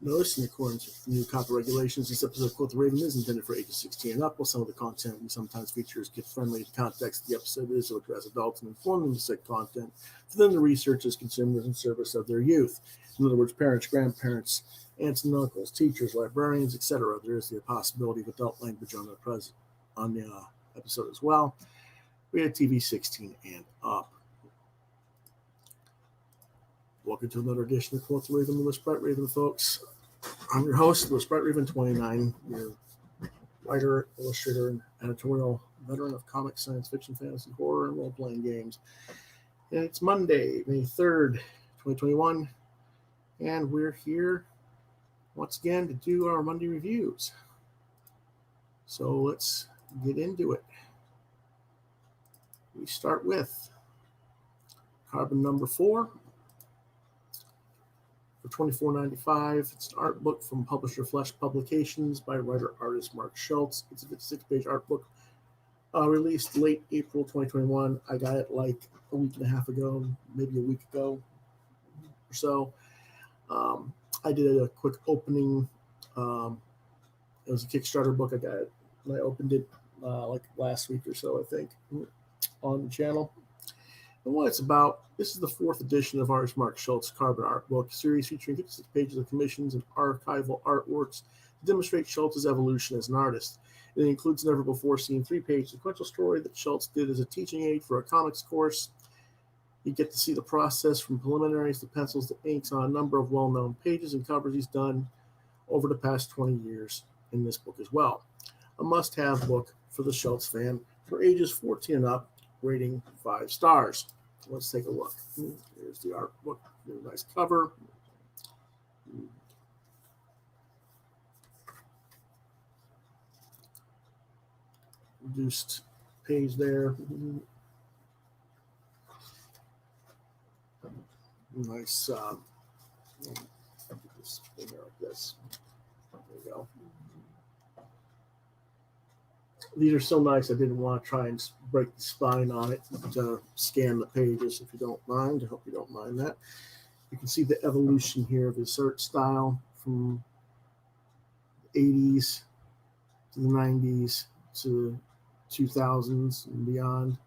Notice, in accordance with new copyright regulations, this episode of Quoth the Raven is intended for ages 16 and up, while some of the content we sometimes feature is kid-friendly. The context of the episode is to address adults and inform them of said content for them to research as consumers in service of their youth. In other words, parents, grandparents, aunts and uncles, teachers, librarians, etc. There is the possibility of adult language on the episode as well. We had TV 16 and up. Welcome to another edition of Quoth the Raven, the Bright Raven, folks. I'm your host, Bright Raven 29, your writer, illustrator, and editorial veteran of comics, science fiction, fantasy, horror, and role-playing games. And it's Monday, May 3rd, 2021, and we're here once again to do our Monday reviews. So let's get into it. We start with Carbon number 4. For $24.95, it's an art book from publisher Flesh Publications by writer-artist Mark Schultz. It's a 56-page art book released late April 2021. I got it like a week and a half ago, maybe a week ago or so. I did a quick opening. It was a Kickstarter book. I got it, and I opened it like last week or so, I think, on the channel. And what it's about, this is the 4th edition of artist Mark Schultz Carbon art book series featuring 56 pages of commissions and archival artworks to demonstrate Schultz's evolution as an artist. It includes a never-before-seen 3-page sequential story that Schultz did as a teaching aid for a comics course. You get to see the process from preliminaries to pencils to inks on a number of well-known pages and covers he's done over the past 20 years in this book as well. A must-have book for the Schultz fan for ages 14 and up, rating 5 stars. Let's take a look. Here's the art book. Nice cover. Reduced page there. Nice. This like this. There we go. These are so nice, I didn't want to try and break the spine on it to scan the pages, if you don't mind. I hope you don't mind that. You can see the evolution here of his art style from the 80s to the 90s to 2000s and beyond.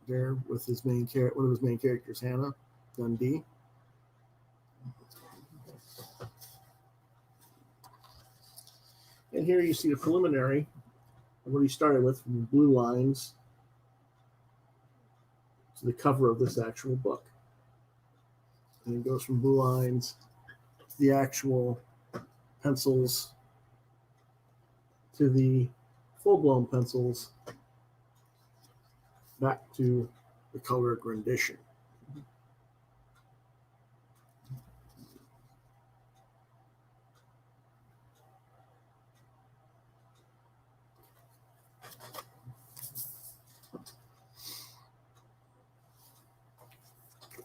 There with his main character, one of his main characters, Hannah Dundee. And here you see the preliminary of what he started with, from the blue lines to the cover of this actual book. And it goes from blue lines to the actual pencils to the full-blown pencils back to the colored rendition.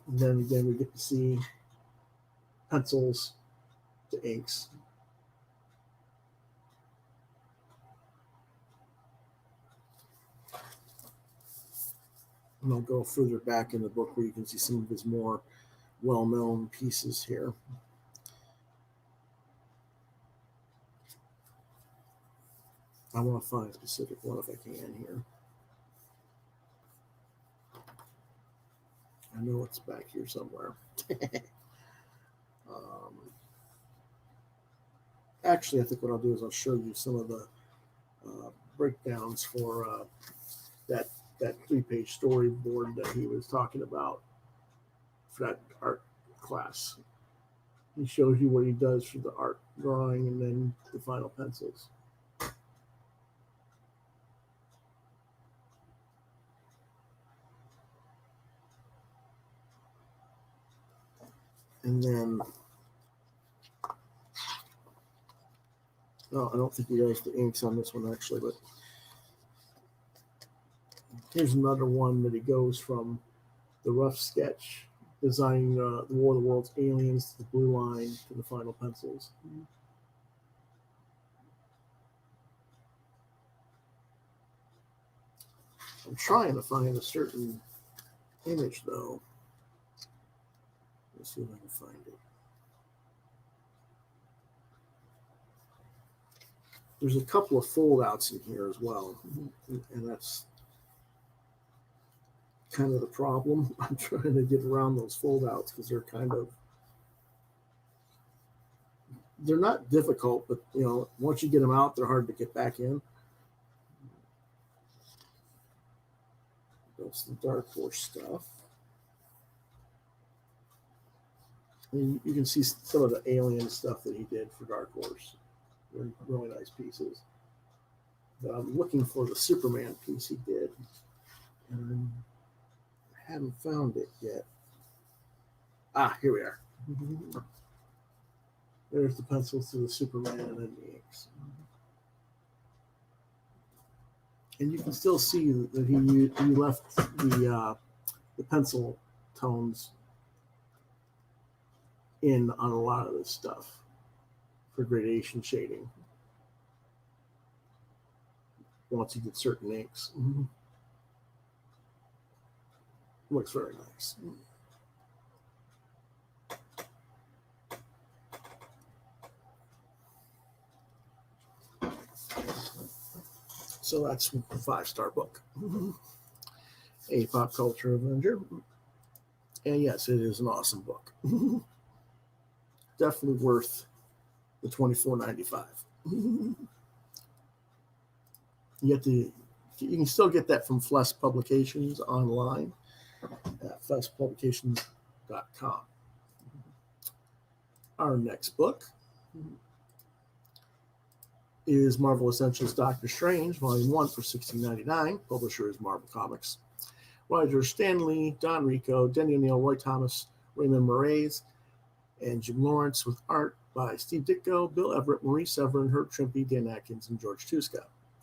And then again, we get to see pencils to inks. And I'll go further back in the book where you can see some of his more well-known pieces here. I want to find a specific one if I can here. I know it's back here somewhere. Actually, I think what I'll do is I'll show you some of the breakdowns for that 3-page storyboard that he was talking about for that art class. He shows you what he does for the art drawing and then the final pencils. And then, oh, I don't think he does the inks on this one actually, but here's another one that he goes from the rough sketch, designing the War of the Worlds aliens, to the blue line, to the final pencils. I'm trying to find a certain image though. Let's see if I can find it. There's a couple of foldouts in here as well, and that's kind of the problem. I'm trying to get around those foldouts because they're not difficult, but once you get them out, they're hard to get back in. That's the Dark Horse stuff. And you can see some of the alien stuff that he did for Dark Horse. They're really nice pieces. But I'm looking for the Superman piece he did, and I haven't found it yet. Here we are. There's the pencils to the Superman and then the inks. And you can still see that he left the pencil tones in on a lot of this stuff for gradation shading once you get certain inks. Looks very nice. So that's a 5-star book. A Pop Culture Avenger. And yes, it is an awesome book. Definitely worth the $24.95. You can still get that from Flesh Publications online at fleshpublications.com. Our next book is Marvel Essentials Doctor Strange, Volume 1 for $16.99. Publisher is Marvel Comics. Writers Stan Lee, Don Rico, Denny O'Neil, Roy Thomas, Raymond Moraes, and Jim Lawrence, with art by Steve Ditko, Bill Everett, Maurice Severin, Herb Trimpe, Dan Atkins, and George Tuska.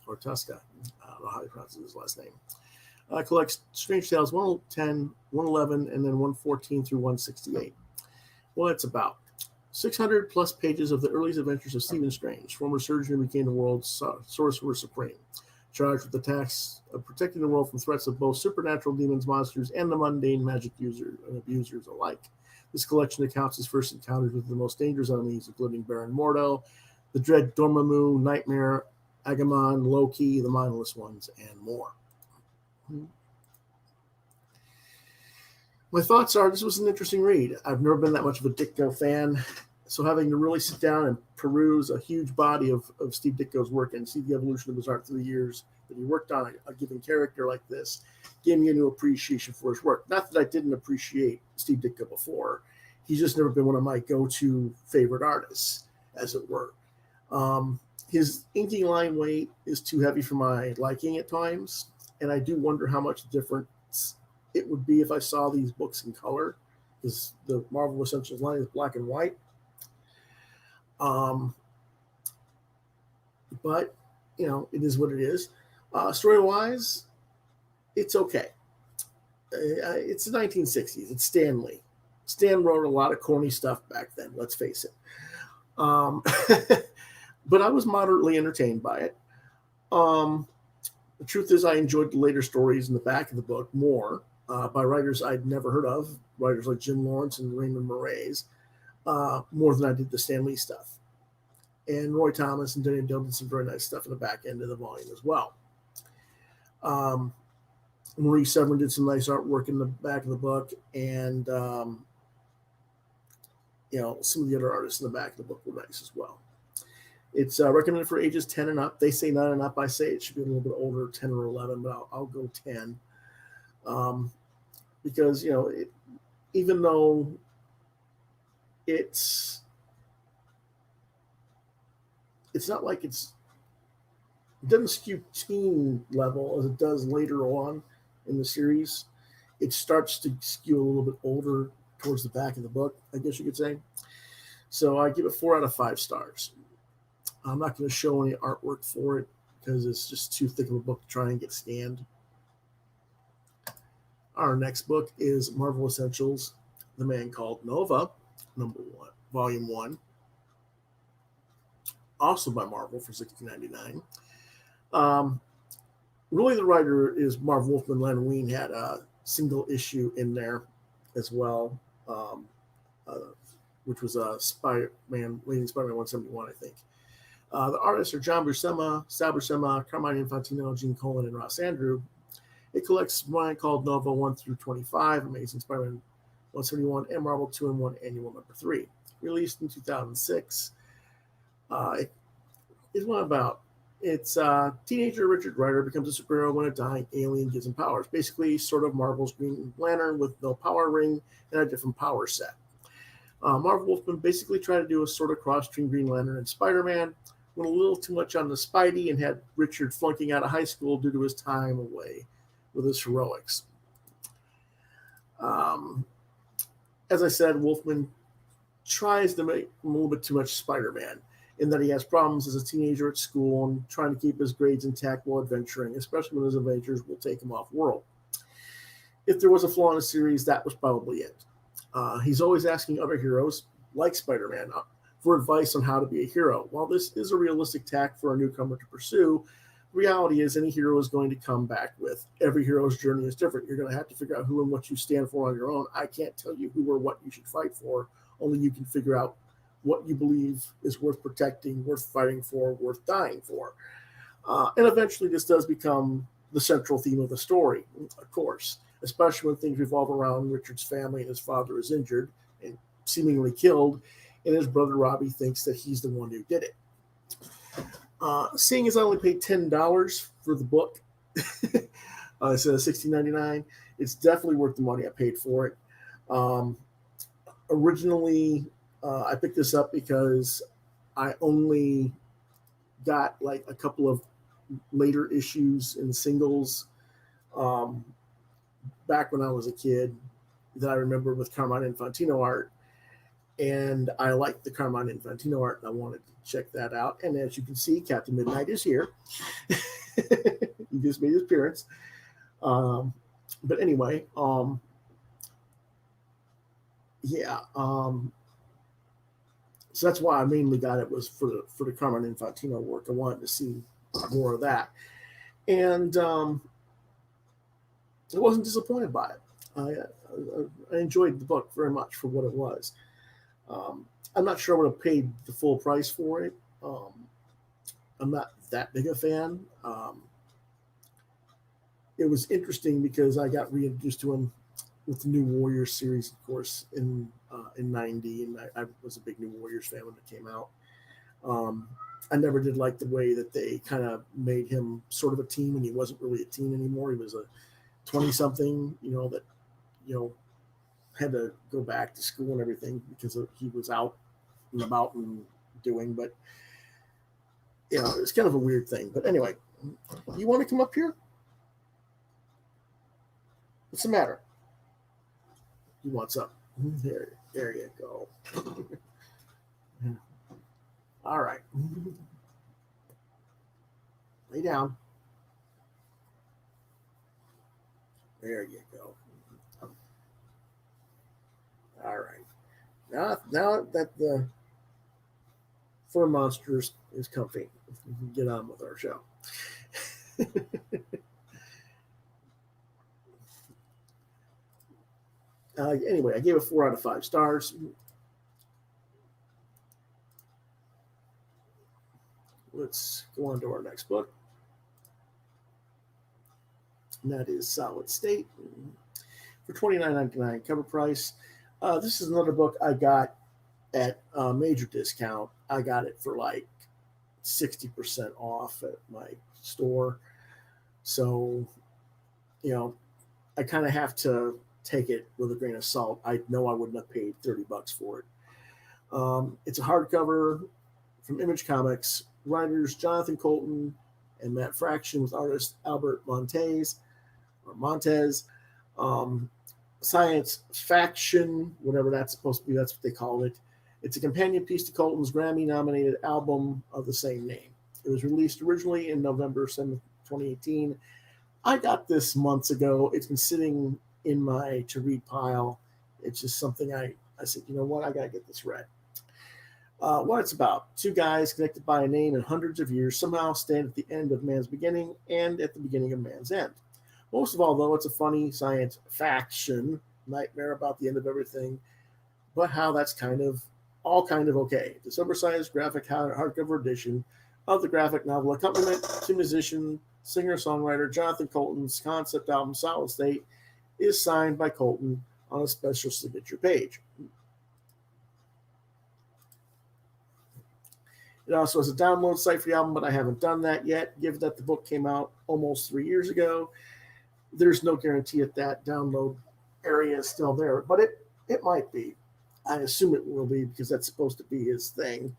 I don't know how he pronounces his last name. Collects Strange Tales 110, 111, and then 114 through 168. Well, it's about 600 plus pages of the earliest adventures of Stephen Strange, former surgeon who became the world's sorcerer supreme, charged with the task of protecting the world from threats of both supernatural demons, monsters, and the mundane magic users and abusers alike. This collection accounts his first encounters with the most dangerous enemies, including Baron Mordo, the dread Dormammu, Nightmare, Agamon, Loki, the Mindless Ones, and more. My thoughts are this was an interesting read. I've never been that much of a Ditko fan, so having to really sit down and peruse a huge body of Steve Ditko's work and see the evolution of his art through the years that he worked on a given character like this gave me a new appreciation for his work. Not that I didn't appreciate Steve Ditko before. He's just never been one of my go-to favorite artists, as it were. His inking line weight is too heavy for my liking at times, and I do wonder how much difference it would be if I saw these books in color, because the Marvel Essentials line is black and white. But, it is what it is. Story-wise, it's okay. It's the 1960s. It's Stan Lee. Stan wrote a lot of corny stuff back then, let's face it. But I was moderately entertained by it. The truth is I enjoyed the later stories in the back of the book more, by writers I'd never heard of, writers like Jim Lawrence and Raymond Moraes, more than I did the Stan Lee stuff. And Roy Thomas and Denny O'Neil did some very nice stuff in the back end of the volume as well. Maurice Severin did some nice artwork in the back of the book, and some of the other artists in the back of the book were nice as well. It's recommended for ages 10 and up. They say 9 and up. I say it should be a little bit older, 10 or 11, but I'll go 10. Because, even though it's not like it doesn't skew teen level as it does later on in the series. It starts to skew a little bit older towards the back of the book, I guess you could say. So I give it 4 out of 5 stars. I'm not going to show any artwork for it because it's just too thick of a book to try and get scanned. Our next book is Marvel Essentials, The Man Called Nova, number 1, volume 1. Also by Marvel for $16.99. Really, the writer is Marv Wolfman. Len Wein had a single issue in there as well, which was Spider-Man, Leading Spider-Man 171, I think. The artists are John Buscema, Sal Buscema, Carmine Infantino, Gene Colan, and Ross Andrew. It collects one called Nova 1 through 25, Amazing Spider-Man 171, and Marvel 2-in-1 Annual Number 3. Released in 2006. It is one about teenager Richard Rider becomes a superhero when a dying alien gives him powers. Basically, sort of Marvel's Green Lantern with no power ring and a different power set. Marvel Wolfman basically tried to do a sort of cross between Green Lantern and Spider-Man, went a little too much on the Spidey and had Richard flunking out of high school due to his time away with his heroics. As I said, Wolfman tries to make a little bit too much Spider-Man in that he has problems as a teenager at school and trying to keep his grades intact while adventuring, especially when his adventures will take him off-world. If there was a flaw in the series, that was probably it. He's always asking other heroes, like Spider-Man, for advice on how to be a hero. While this is a realistic tack for a newcomer to pursue, the reality is any hero is going to come back with every hero's journey is different. You're going to have to figure out who and what you stand for on your own. I can't tell you who or what you should fight for. Only you can figure out what you believe is worth protecting, worth fighting for, worth dying for. And eventually this does become the central theme of the story, of course, especially when things revolve around Richard's family and his father is injured and seemingly killed, and his brother Robbie thinks that he's the one who did it. Seeing as I only paid $10 for the book instead of $16.99, it's definitely worth the money I paid for it. Originally, I picked this up because I only got like a couple of later issues in singles back when I was a kid that I remember with Carmine Infantino art. And I liked the Carmine Infantino art, and I wanted to check that out. And as you can see, Captain Midnight is here. He just made his appearance. But anyway, yeah. So that's why I mainly got it, was for the Carmine Infantino work. I wanted to see more of that. And I wasn't disappointed by it. I enjoyed the book very much for what it was. I'm not sure I would have paid the full price for it. I'm not that big a fan. It was interesting because I got reintroduced to him with the New Warriors series, of course, in '90, and I was a big New Warriors fan when it came out. I never did like the way that they kind of made him sort of a teen, and he wasn't really a teen anymore. He was a 20-something, that had to go back to school and everything because he was out and about and doing. But it's kind of a weird thing. But anyway, you want to come up here? What's the matter? He wants up. There you go. All right. Lay down. There you go. All right. Now that the fur monster is comfy, we can get on with our show. Anyway, I gave it 4 out of 5 stars. Let's go on to our next book. And that is Solid State for $29.99 cover price. This is another book I got at a major discount. I got it for like 60% off at my store. So, I kind of have to take it with a grain of salt. I know I wouldn't have paid $30 for it. It's a hardcover from Image Comics. Writers Jonathan Colton and Matt Fraction with artist Albert Montez. Science Faction, whatever that's supposed to be, that's what they call it. It's a companion piece to Colton's Grammy-nominated album of the same name. It was released originally in November 7th, 2018. I got this months ago. It's been sitting in my to-read pile. It's just something I said, you know what, I got to get this read. What it's about: 2 guys connected by a name and hundreds of years somehow stand at the end of man's beginning and at the beginning of man's end. Most of all, though, it's a funny science faction nightmare about the end of everything, but how that's kind of okay. December Science graphic hardcover edition of the graphic novel accompaniment to musician, singer-songwriter Jonathan Colton's concept album Solid State is signed by Colton on a special signature page. It also has a download site for the album, but I haven't done that yet. Given that the book came out almost 3 years ago, there's no guarantee that download area is still there, but it might be. I assume it will be because that's supposed to be his thing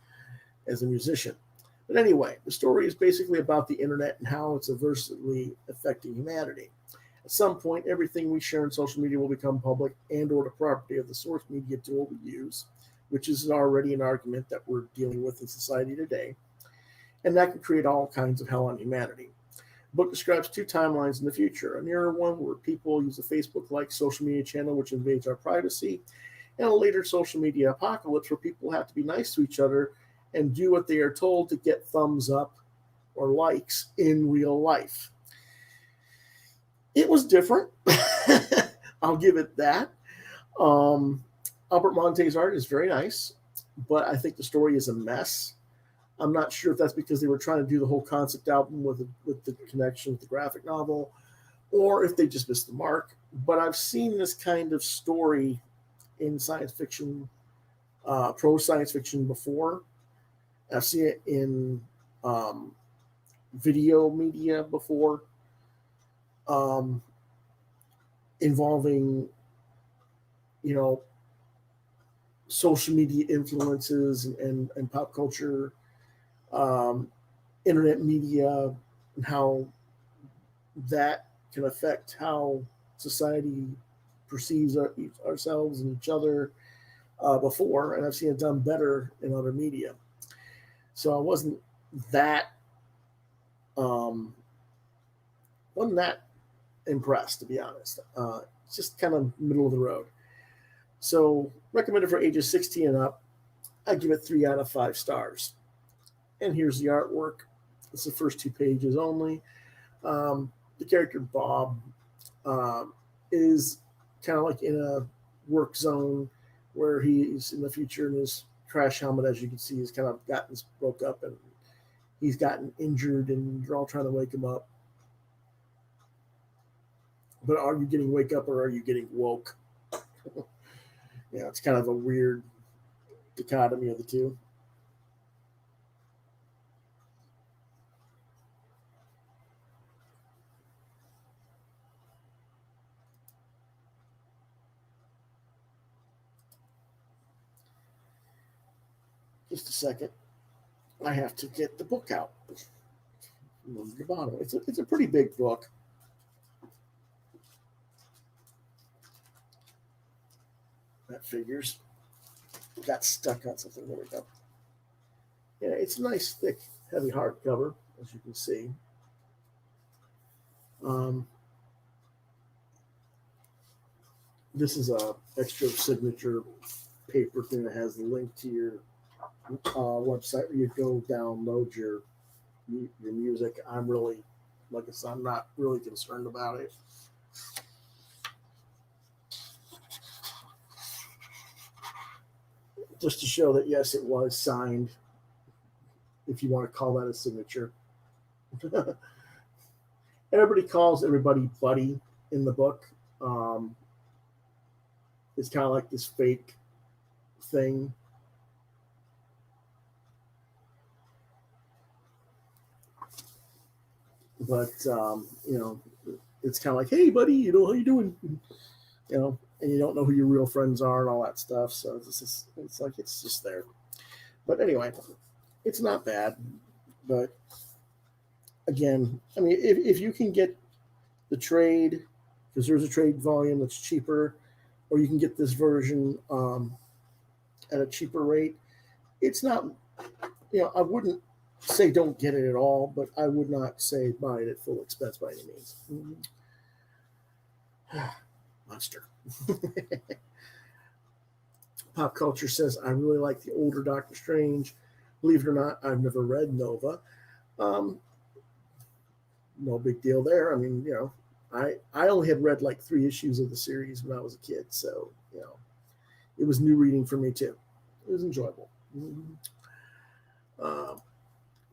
as a musician. But anyway, the story is basically about the internet and how it's adversely affecting humanity. At some point, everything we share on social media will become public and or the property of the source media tool we use, which is already an argument that we're dealing with in society today. And that can create all kinds of hell on humanity. The book describes 2 timelines in the future, a nearer one where people use a Facebook-like social media channel which invades our privacy, and a later social media apocalypse where people have to be nice to each other and do what they are told to get thumbs up or likes in real life. It was different. I'll give it that. Albert Monte's art is very nice, but I think the story is a mess. I'm not sure if that's because they were trying to do the whole concept album with the connection with the graphic novel, or if they just missed the mark. But I've seen this kind of story in science fiction, pro science fiction before. I've seen it in video media before, involving, social media influences and pop culture, internet media, and how that can affect how society perceives ourselves and each other before, and I've seen it done better in other media. So I wasn't that impressed, to be honest. It's just kind of middle of the road. So recommended for ages 16 and up. I give it 3 out of 5 stars. And here's the artwork. It's the first 2 pages only. The character Bob is kind of like in a work zone where he's in the future, and his crash helmet, as you can see, has kind of gotten broke up, and he's gotten injured, and they're all trying to wake him up. But are you getting wake up or are you getting woke? It's kind of a weird dichotomy of the two. Just a second. I have to get the book out. Move the bottom. It's a pretty big book. That figures. Got stuck on something. There we go. Yeah, it's a nice, thick, heavy hardcover, as you can see. This is a extra signature paper thing that has the link to your website where you go download your music. I'm really, like I said, I'm not really concerned about it. Just to show that, yes, it was signed, if you want to call that a signature. Everybody calls everybody buddy in the book. It's kind of like this fake thing. But, it's kind of like, hey, buddy, how you doing? And you don't know who your real friends are and all that stuff. So it's just there. But anyway, it's not bad. But again, I mean, if you can get the trade, because there's a trade volume that's cheaper, or you can get this version at a cheaper rate, it's not, I wouldn't say don't get it at all, but I would not say buy it at full expense by any means. Monster. Pop Culture says, I really like the older Doctor Strange. Believe it or not, I've never read Nova. No big deal there. I mean, I only had read like 3 issues of the series when I was a kid, so it was new reading for me too. It was enjoyable.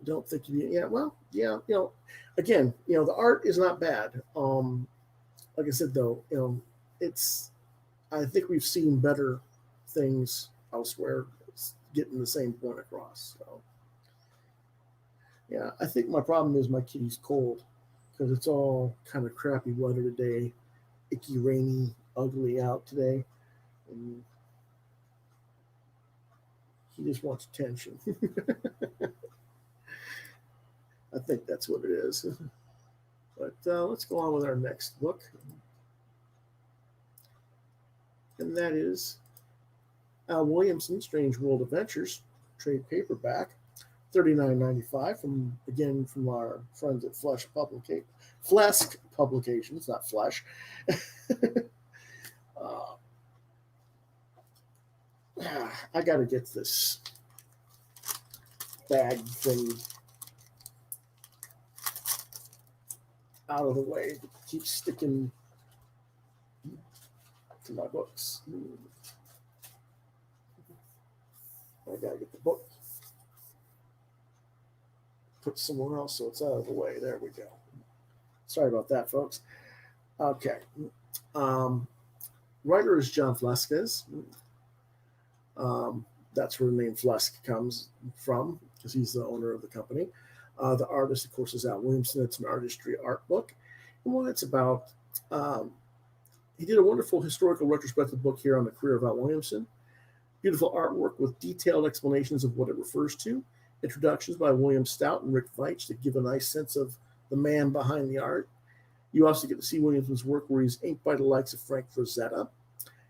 I don't think you. Yeah, well, yeah. Again, the art is not bad. Like I said, though, it's. I think we've seen better things elsewhere getting the same point across. So, yeah, I think my problem is my kitty's cold because it's all kind of crappy weather today, icky, rainy, ugly out today, and he just wants attention. I think that's what it is. But let's go on with our next book, and that is Al Williamson, Strange World Adventures, trade paperback, $39.95 from our friends at Flesk Publications, not Flesh. uh, I got to get this bag thing out of the way. It keeps sticking to my books. I gotta get the book put somewhere else so it's out of the way. There we go. Sorry about that, folks. Okay. Writer is John Flesk. That's where the name Flesk comes from because he's the owner of the company. The artist, of course, is Al Williamson. It's an artistry art book. And what it's about, he did a wonderful historical retrospective book here on the career of Al Williamson. Beautiful artwork with detailed explanations of what it refers to. Introductions by William Stout and Rick Veitch that give a nice sense of the man behind the art. You also get to see Williamson's work where he's inked by the likes of Frank Frazetta.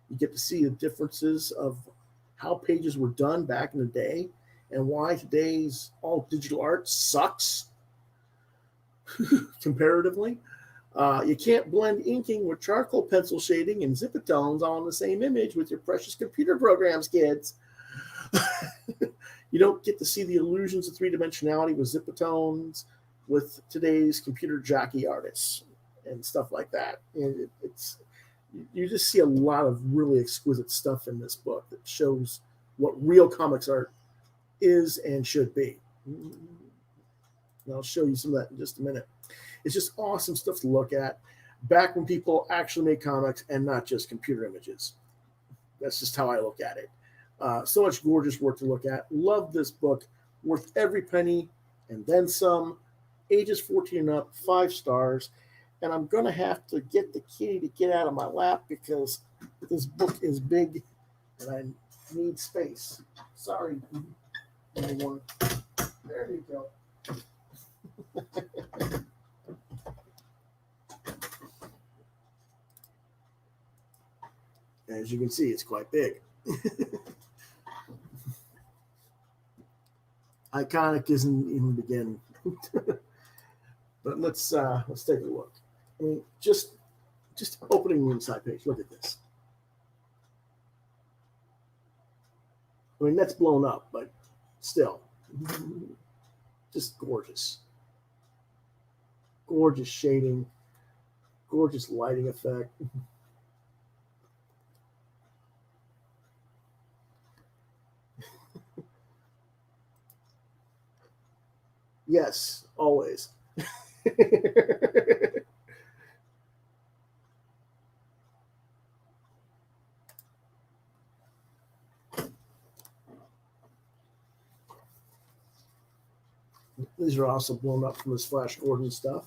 You get to see the differences of how pages were done back in the day and why today's all digital art sucks comparatively. You can't blend inking with charcoal pencil shading and zipatones all in the same image with your precious computer programs, kids. You don't get to see the illusions of three-dimensionality with zipatones with today's computer jockey artists and stuff like that. And you just see a lot of really exquisite stuff in this book that shows what real comics art is and should be. And I'll show you some of that in just a minute. It's just awesome stuff to look at back when people actually made comics and not just computer images. That's just how I look at it. So much gorgeous work to look at. Love this book. Worth every penny and then some. Ages 14 and up, 5 stars. And I'm going to have to get the kitty to get out of my lap because this book is big and I need space. Sorry, everyone. There you go. As you can see, it's quite big. Iconic isn't even begin. But let's take a look. I mean, just opening the inside page. Look at this. I mean, that's blown up, but still, just gorgeous. Gorgeous shading, gorgeous lighting effect. Yes, always. These are also blown up from this Flash Gordon stuff.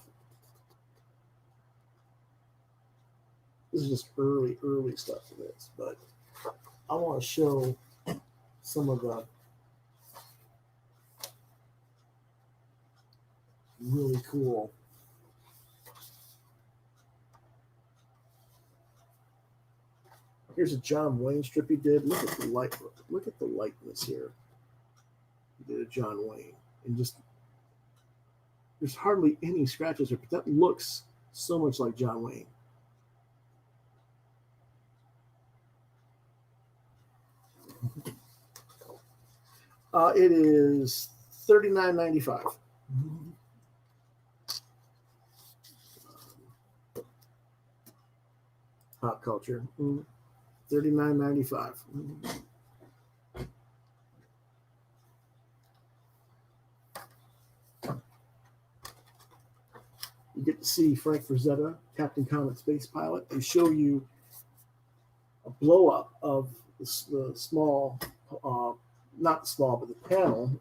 This is just early stuff for this, but I want to show some of the really cool here's a John Wayne strip he did. Look at the light. Look at the lightness here. He did a John Wayne, and just there's hardly any scratches here, but that looks so much like John Wayne. It is $39.95. Pop culture. $39.95. You get to see Frank Frazetta, Captain Comet space pilot. They show you a blow up of the small, not the small, but the panel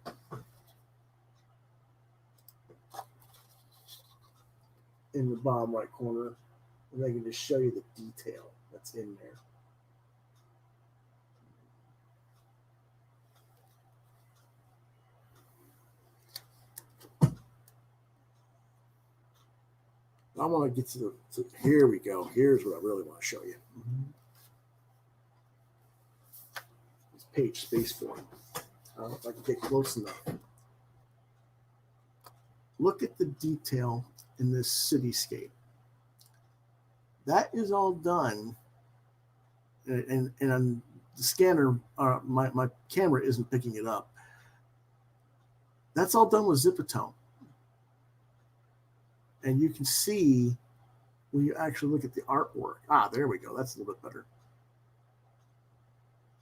in the bottom right corner, and they can just show you the detail that's in there. I want to get to here we go. Here's what I really want to show you. It's page spaceborne. I don't know if I can get close enough. Look at the detail in this cityscape. That is all done, and on the scanner, my camera isn't picking it up. That's all done with Zipatone. And you can see when you actually look at the artwork. There we go. That's a little bit better.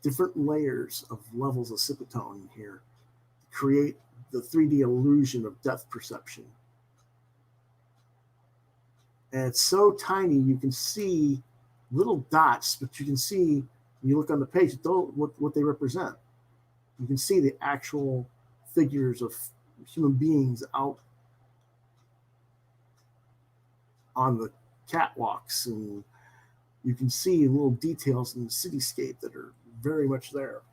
Different layers of levels of Zipatone in here create the 3D illusion of depth perception. And it's so tiny, you can see little dots, but you can see, when you look on the page, what they represent. You can see the actual figures of human beings out on the catwalks, and you can see little details in the cityscape that are very much there.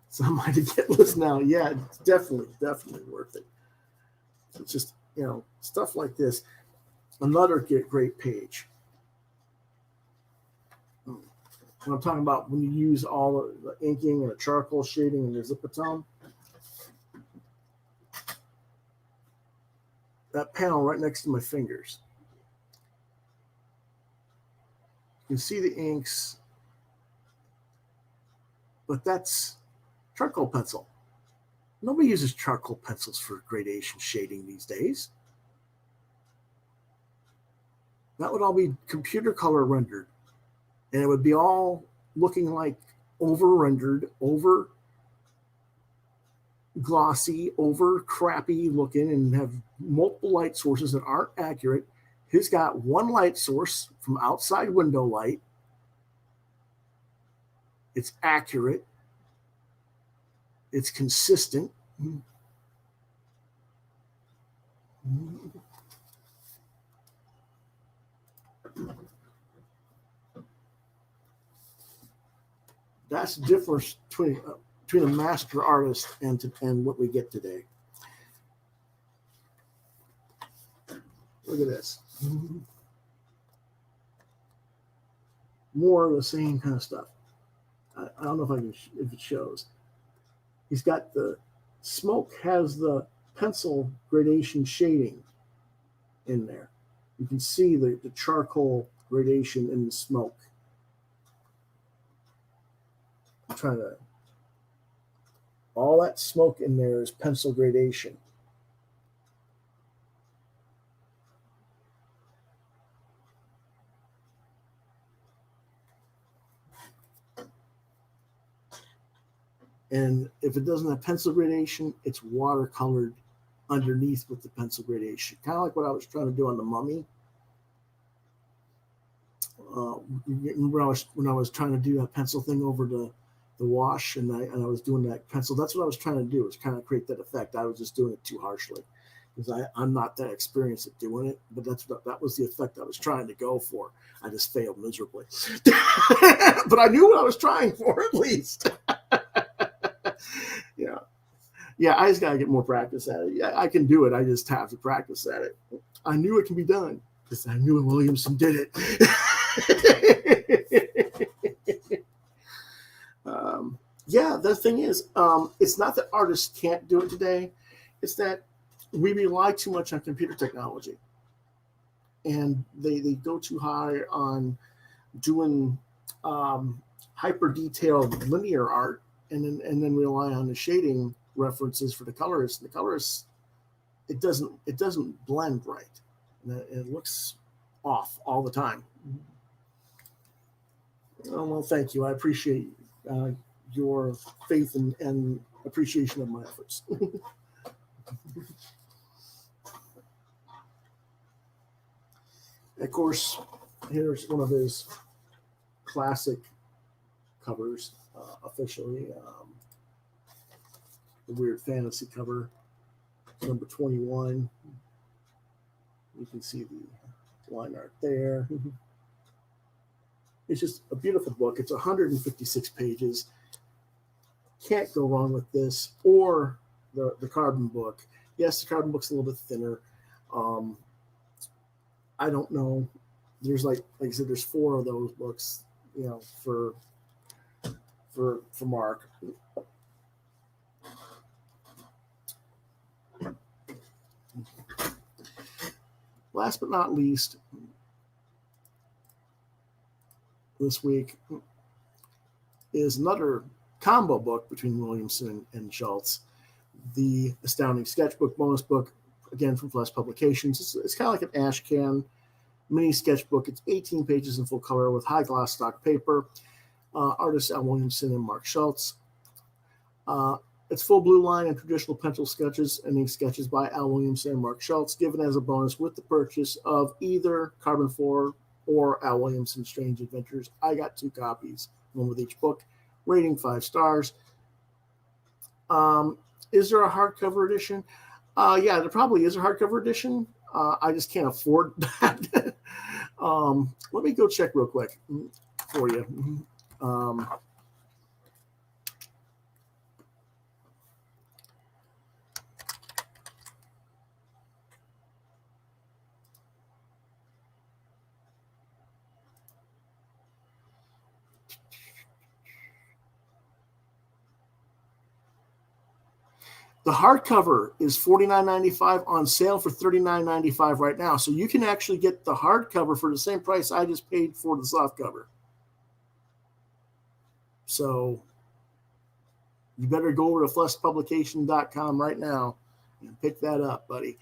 So I might get this now. Yeah, it's definitely worth it. It's just, stuff like this. Another great page. When I'm talking about when you use all the inking and the charcoal shading and the Zipatone, that panel right next to my fingers. You can see the inks, but that's charcoal pencil. Nobody uses charcoal pencils for gradation shading these days. That would all be computer color rendered, and it would be all looking like over rendered, over glossy, over crappy looking, and have multiple light sources that aren't accurate. He's got one light source from outside window light. It's accurate. It's consistent. That's the difference between a master artist and what we get today. Look at this. More of the same kind of stuff. I don't know if it shows. He's got the smoke has the pencil gradation shading in there. You can see the charcoal gradation in the smoke. I'm trying to. All that smoke in there is pencil gradation. And if it doesn't have pencil gradation, it's watercolored underneath with the pencil gradation. Kind of like what I was trying to do on the mummy. When I was trying to do that pencil thing over the wash, and I was doing that pencil. That's what I was trying to do, is kind of create that effect. I was just doing it too harshly because I'm not that experienced at doing it. But that was the effect I was trying to go for. I just failed miserably. But I knew what I was trying for at least. Yeah, I just got to get more practice at it. Yeah, I can do it. I just have to practice at it. I knew it can be done because I knew Williamson did it. The thing is, it's not that artists can't do it today. It's that we rely too much on computer technology. And they go too high on doing hyper detailed linear art and then rely on the shading references for the colorists. The colorists, it doesn't blend right. And it looks off all the time. Oh, well, thank you. I appreciate your faith and appreciation of my efforts. Of course, here's one of his classic covers, officially. The Weird Fantasy cover, number 21. You can see the line art there. It's just a beautiful book. It's 156 pages. Can't go wrong with this or the carbon book. Yes, the carbon book's a little bit thinner. I don't know. There's like I said, there's 4 of those books, you know, for Mark. Last but not least, this week is another combo book between Williamson and Schultz, the Astounding Sketchbook bonus book, again from Flesh Publications. It's kind of like an Ashcan mini sketchbook. It's 18 pages in full color with high gloss stock paper. Artists Al Williamson and Mark Schultz. It's full blue line and traditional pencil sketches and ink sketches by Al Williamson and Mark Schultz, given as a bonus with the purchase of either Carbon 4 or Al Williamson's Strange Adventures. I got 2 copies, one with each book, rating 5 stars. Is there a hardcover edition? Yeah, there probably is a hardcover edition. I just can't afford that. Let me go check real quick for you. The hardcover is $49.95 on sale for $39.95 right now. So you can actually get the hardcover for the same price I just paid for the softcover. So you better go over to fleshpublication.com right now and pick that up, buddy.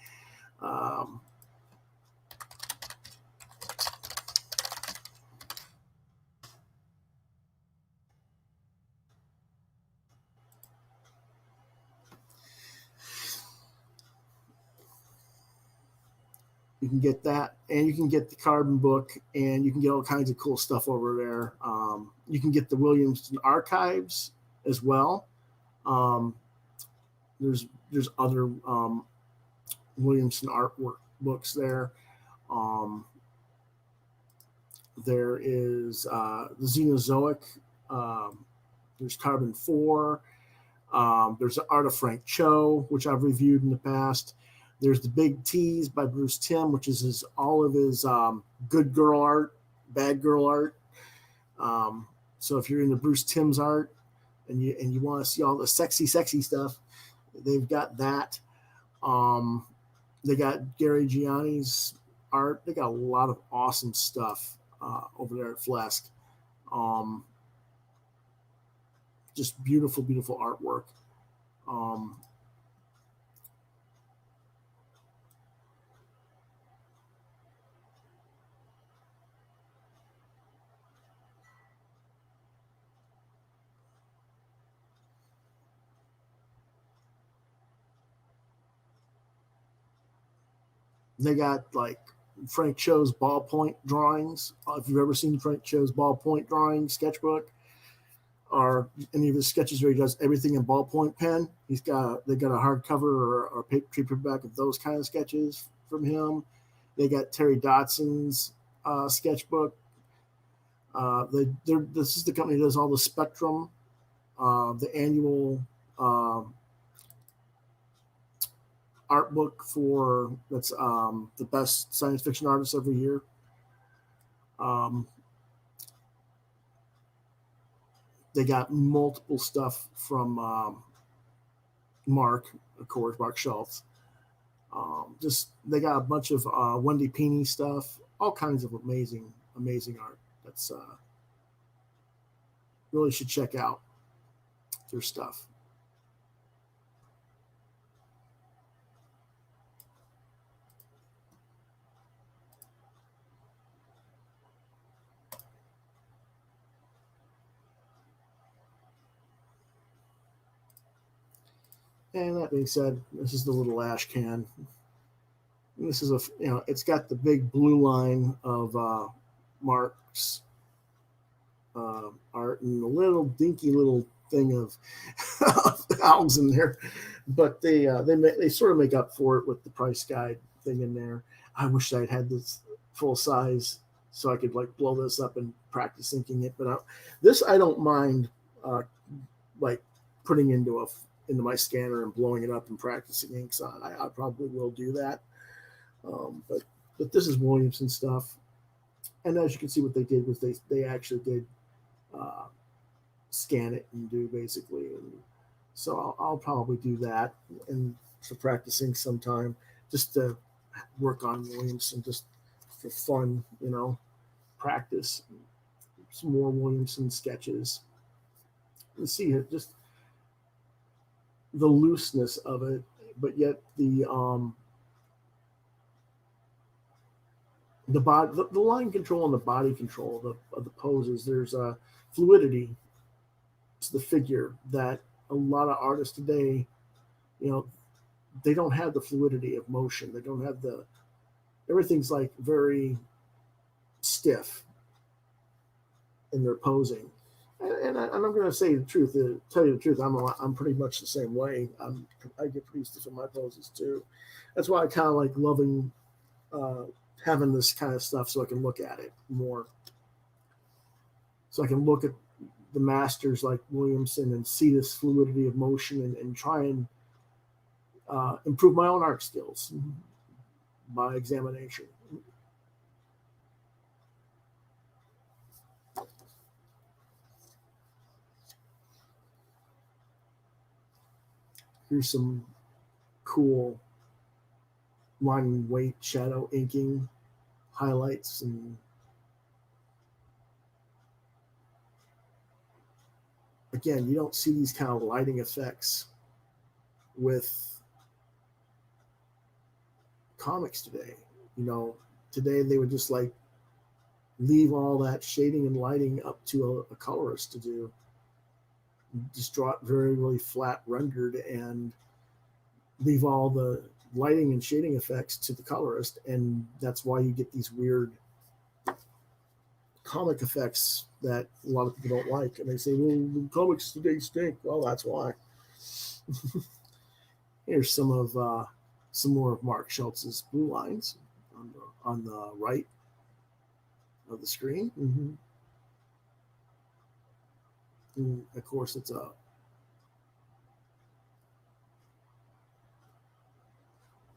You can get that, and you can get the carbon book, and you can get all kinds of cool stuff over there. You can get the Williamson archives as well. There's other Williamson artwork books there. There is the Xenozoic. There's Carbon 4. There's the Art of Frank Cho, which I've reviewed in the past. There's the Big Tease by Bruce Timm, which is all of his good girl art, bad girl art. So if you're into Bruce Timm's art and you want to see all the sexy stuff, they've got that. They got Gary Gianni's art. They got a lot of awesome stuff over there at Flesk. Just beautiful artwork. They got like Frank Cho's ballpoint drawings. If you've ever seen Frank Cho's ballpoint drawing sketchbook or any of his sketches where he does everything in ballpoint pen, they got a hardcover or paperback of those kind of sketches from him. They got Terry Dotson's sketchbook. This is the company that does all the Spectrum, the annual art book for that's the best science fiction artists every year. They got multiple stuff from Mark, of course, Mark Schultz. They got a bunch of Wendy Pini stuff, all kinds of amazing art. That's really should check out their stuff. And that being said, this is the little ash can. And this is it's got the big blue line of Mark's art and a little dinky little thing of owls in there, but they sort of make up for it with the price guide thing in there. I wish I'd had this full size so I could like blow this up and practice inking it. But this I don't mind like putting into my scanner and blowing it up and practicing inks on. I probably will do that. But this is Williamson stuff, and as you can see, what they did was they actually did scan it and do basically, and so I'll probably do that and for practicing sometime, just to work on Williamson just for fun, practice some more Williamson sketches. Let's see here, just the looseness of it, but yet the body, the line control and the body control of the poses. There's a fluidity to the figure that a lot of artists today, they don't have the fluidity of motion. They don't have everything's like very stiff in their posing. And I'm going to say the truth. Tell you the truth, I'm pretty much the same way. I get pretty stiff in my poses too. That's why I kind of like loving having this kind of stuff, so I can look at it more. So I can look at the masters like Williamson and see this fluidity of motion and try and improve my own art skills by examination. Here's some cool line and weight shadow inking highlights, and again, you don't see these kind of lighting effects with comics today. Today they would just like leave all that shading and lighting up to a colorist to do. Just draw it very, really flat rendered and leave all the lighting and shading effects to the colorist, and that's why you get these weird comic effects that a lot of people don't like, and they say, well, the comics today stink. Well, that's why. Here's some more of Mark Schultz's blue lines on the right of the screen. Mm-hmm. And of course, it's a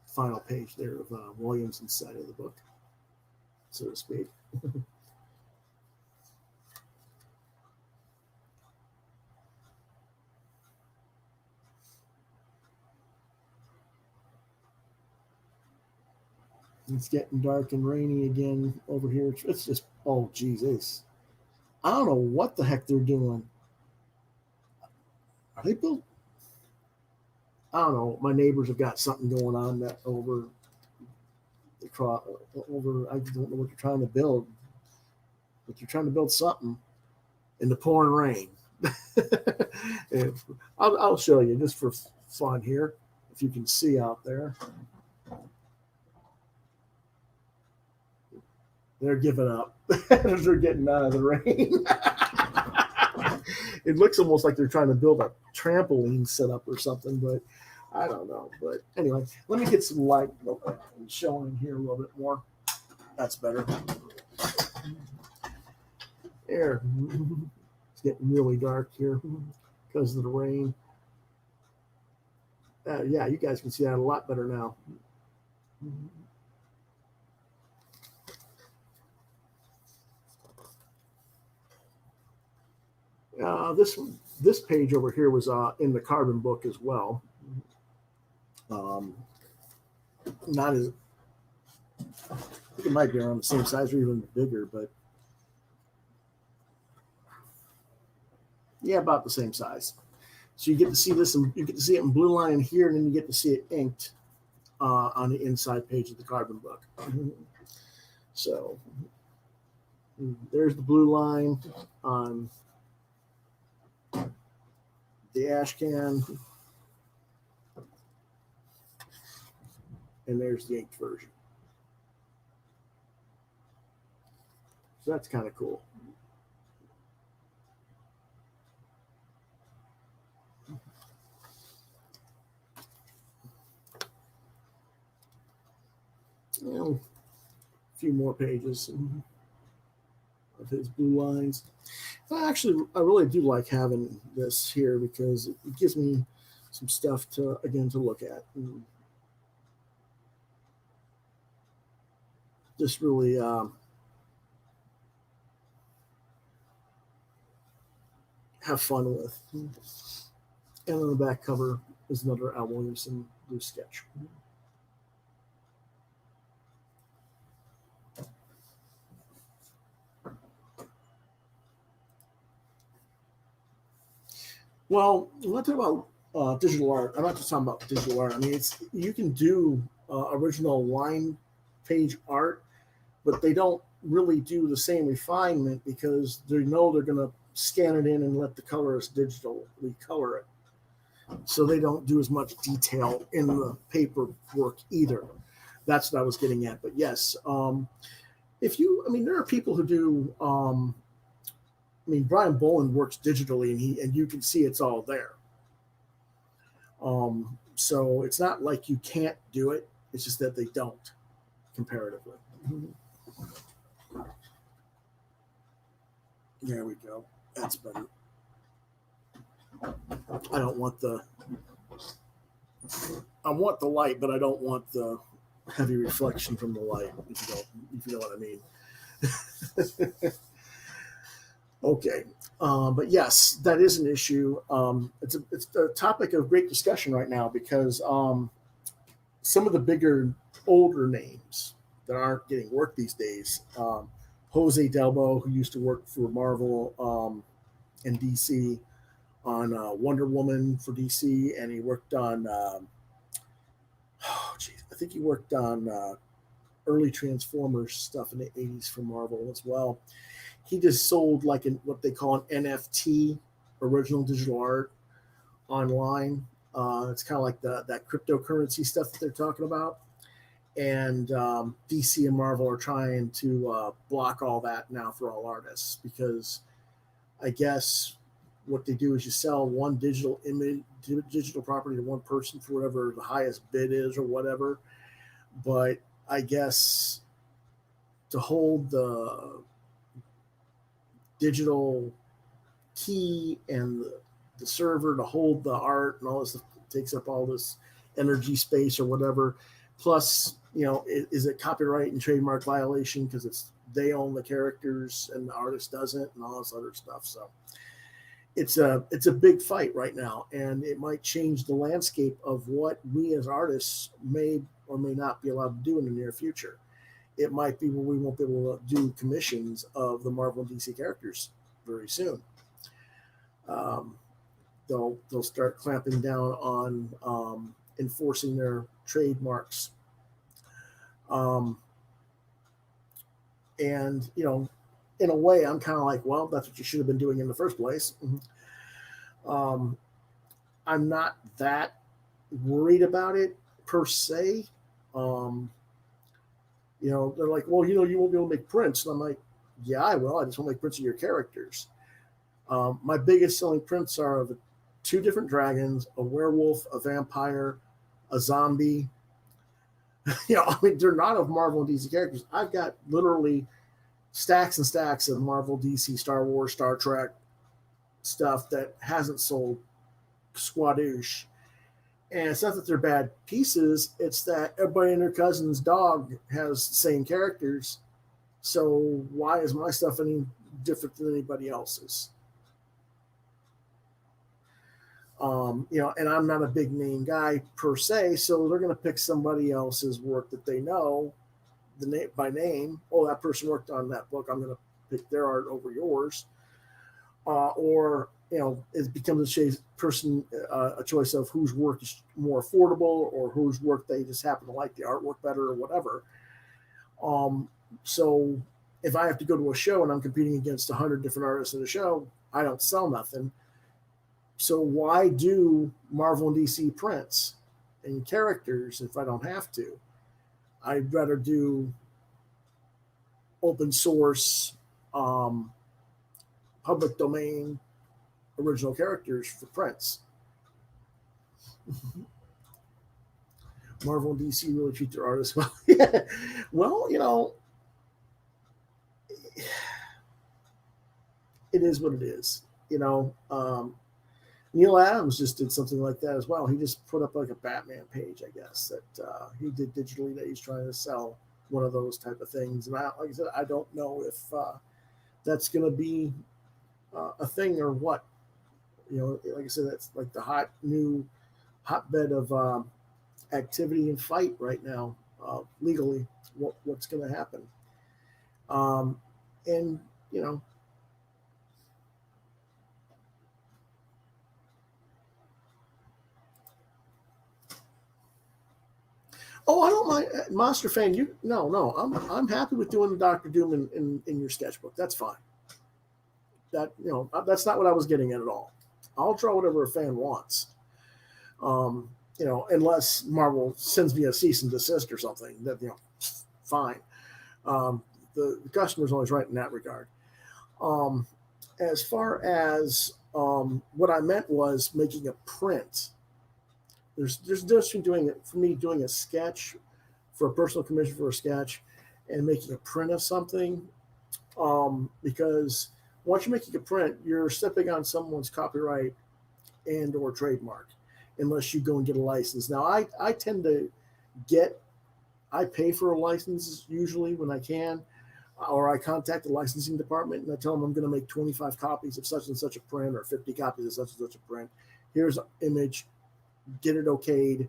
final page there of Williamson's side of the book, so to speak. It's getting dark and rainy again over here. It's just, oh, Jesus. I don't know what the heck they're doing. Are they built? I don't know. My neighbors have got something going on that over. I don't know what they're trying to build, but they're trying to build something in the pouring rain. I'll show you just for fun here, if you can see out there. They're giving up. They're getting out of the rain. It looks almost like they're trying to build a trampoline setup or something, but I don't know. But anyway, let me get some light showing here a little bit more. That's better. There. It's getting really dark here because of the rain. Yeah, you guys can see that a lot better now. This page over here was in the carbon book as well. Not as, I think it might be around the same size or even bigger, but yeah, about the same size. So you get to see this, and you get to see it in blue line here, and then you get to see it inked on the inside page of the carbon book. So there's the blue line on the ash can. and there's the inked version. So that's kind of cool. A few more pages of his blue lines. Actually, I really do like having this here because it gives me some stuff to look at. And just really have fun with. And on the back cover is another Al Williamson blue sketch. Well, let's talk about digital art. I'm not just talking about digital art. I mean, you can do original line page art, but they don't really do the same refinement because they know they're going to scan it in and let the colorist digitally color it. So they don't do as much detail in the paperwork either. That's what I was getting at. But yes, there are people who do. Brian Boland works digitally, and you can see it's all there. So it's not like you can't do it. It's just that they don't, comparatively. There we go. That's better. I want the light, but I don't want the heavy reflection from the light, if you know what I mean. Okay. But yes, that is an issue. It's a topic of great discussion right now because some of the bigger, older names that aren't getting work these days, Jose Delbo, who used to work for Marvel and DC on Wonder Woman for DC, and he worked on, I think he worked on early Transformers stuff in the 80s for Marvel as well. He just sold like what they call an NFT, original digital art, online. It's kind of like that cryptocurrency stuff that they're talking about. And DC and Marvel are trying to block all that now for all artists because I guess what they do is you sell one digital property to one person for whatever the highest bid is or whatever. But I guess to hold the digital key and the server to hold the art and all this stuff takes up all this energy space or whatever. Plus, is it copyright and trademark violation because they own the characters and the artist doesn't and all this other stuff. So it's a big fight right now, and it might change the landscape of what we as artists may or may not be allowed to do in the near future. It might be where we won't be able to do commissions of the Marvel and DC characters very soon. They'll start clamping down on enforcing their trademarks. And in a way, I'm kind of like, well, that's what you should have been doing in the first place. I'm not that worried about it per se. They're like, well, you won't be able to make prints. And I'm like, yeah, I will. I just won't make prints of your characters. My biggest selling prints are of 2 different dragons, a werewolf, a vampire, a zombie. They're not of Marvel and DC characters. I've got literally stacks and stacks of Marvel, DC, Star Wars, Star Trek stuff that hasn't sold squadoosh. And it's not that they're bad pieces. It's that everybody and their cousin's dog has the same characters. So why is my stuff any different than anybody else's? And I'm not a big name guy per se, so they're going to pick somebody else's work that they know by name. Oh, that person worked on that book. I'm going to pick their art over yours. Or it becomes a choice of whose work is more affordable or whose work they just happen to like the artwork better or whatever. So if I have to go to a show and I'm competing against 100 different artists at a show, I don't sell nothing. So why do Marvel and DC prints and characters if I don't have to? I'd rather do open source, public domain original characters for prints. Marvel and DC really treat their artists well. Well, it is what it is. Neil Adams just did something like that as well. He just put up like a Batman page, I guess, that he did digitally that he's trying to sell one of those type of things. And like I said, I don't know if that's going to be a thing or what. Like I said, that's like the new hotbed of activity and fight right now, legally. What's going to happen? And oh, I don't mind, Monster Fan. No. I'm happy with doing the Doctor Doom in your sketchbook. That's fine. That's not what I was getting at all. I'll draw whatever a fan wants. Unless Marvel sends me a cease and desist or something, that fine. The customer's always right in that regard. As far as what I meant was making a print. There's a difference between doing a sketch for a personal commission for a sketch and making a print of something. Because once you're making a print, you're stepping on someone's copyright and or trademark, unless you go and get a license. Now, I tend to I pay for a license usually when I can, or I contact the licensing department and I tell them I'm going to make 25 copies of such and such a print or 50 copies of such and such a print. Here's an image. Get it okayed,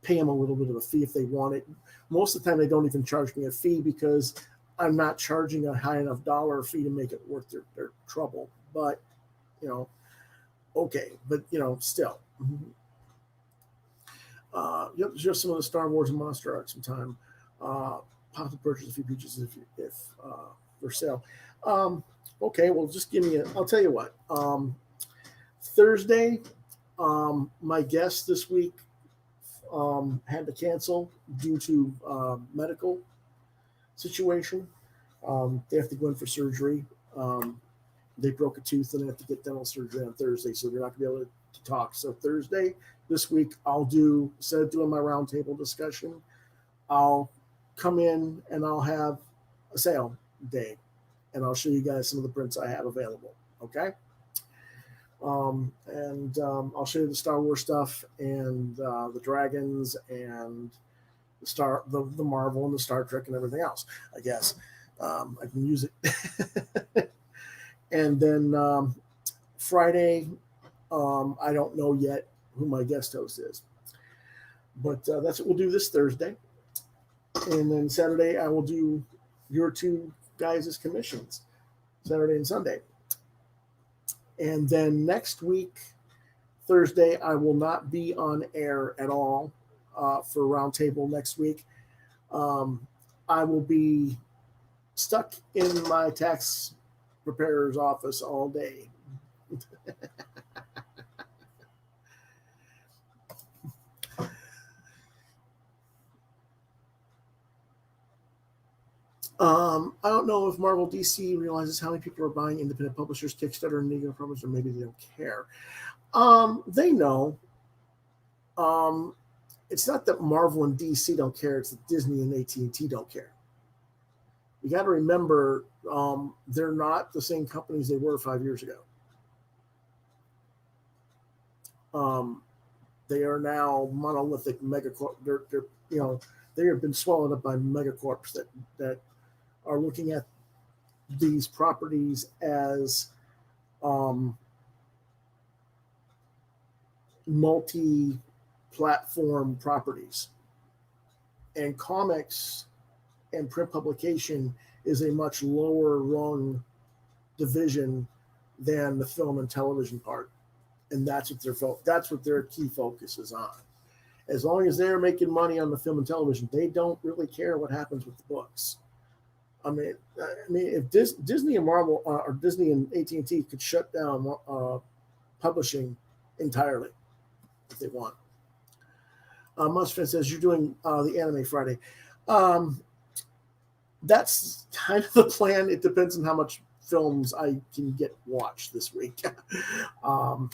pay them a little bit of a fee if they want it. Most of the time, they don't even charge me a fee because I'm not charging a high enough dollar fee to make it worth their trouble. But, okay. But, still. Just some of the Star Wars and Monster Art sometime. Possibly purchase a few pieces if for sale. Okay, well, just give me I'll tell you what. Thursday, my guest this week had to cancel due to medical situation. They have to go in for surgery. They broke a tooth and they have to get dental surgery on Thursday, so they're not going to be able to talk. So Thursday this week, instead of doing my roundtable discussion, I'll come in and I'll have a sale day, and I'll show you guys some of the prints I have available. Okay. I'll show you the Star Wars stuff and the dragons and the Marvel and the Star Trek and everything else. I guess I can use it. And then Friday, I don't know yet who my guest host is, but that's what we'll do this Thursday. And then Saturday, I will do your two guys' commissions, Saturday and Sunday. And then next week, Thursday, I will not be on air at all for Roundtable next week. I will be stuck in my tax preparer's office all day. I don't know if Marvel DC realizes how many people are buying independent publishers, Kickstarter, and Negro publishers, or maybe they don't care. They know. It's not that Marvel and DC don't care; it's that Disney and AT&T don't care. You got to remember, they're not the same companies they were 5 years ago. They are now monolithic megacorp. They have been swallowed up by megacorps that are looking at these properties as multi-platform properties. And comics and print publication is a much lower rung division than the film and television part. And that's what their key focus is on. As long as they're making money on the film and television, they don't really care what happens with the books. I mean, if Disney and Marvel or Disney and AT&T could shut down publishing entirely if they want. Mustfin says you're doing the Anime Friday. Um, that's kind of the plan. It depends on how much films I can get watched this week. um,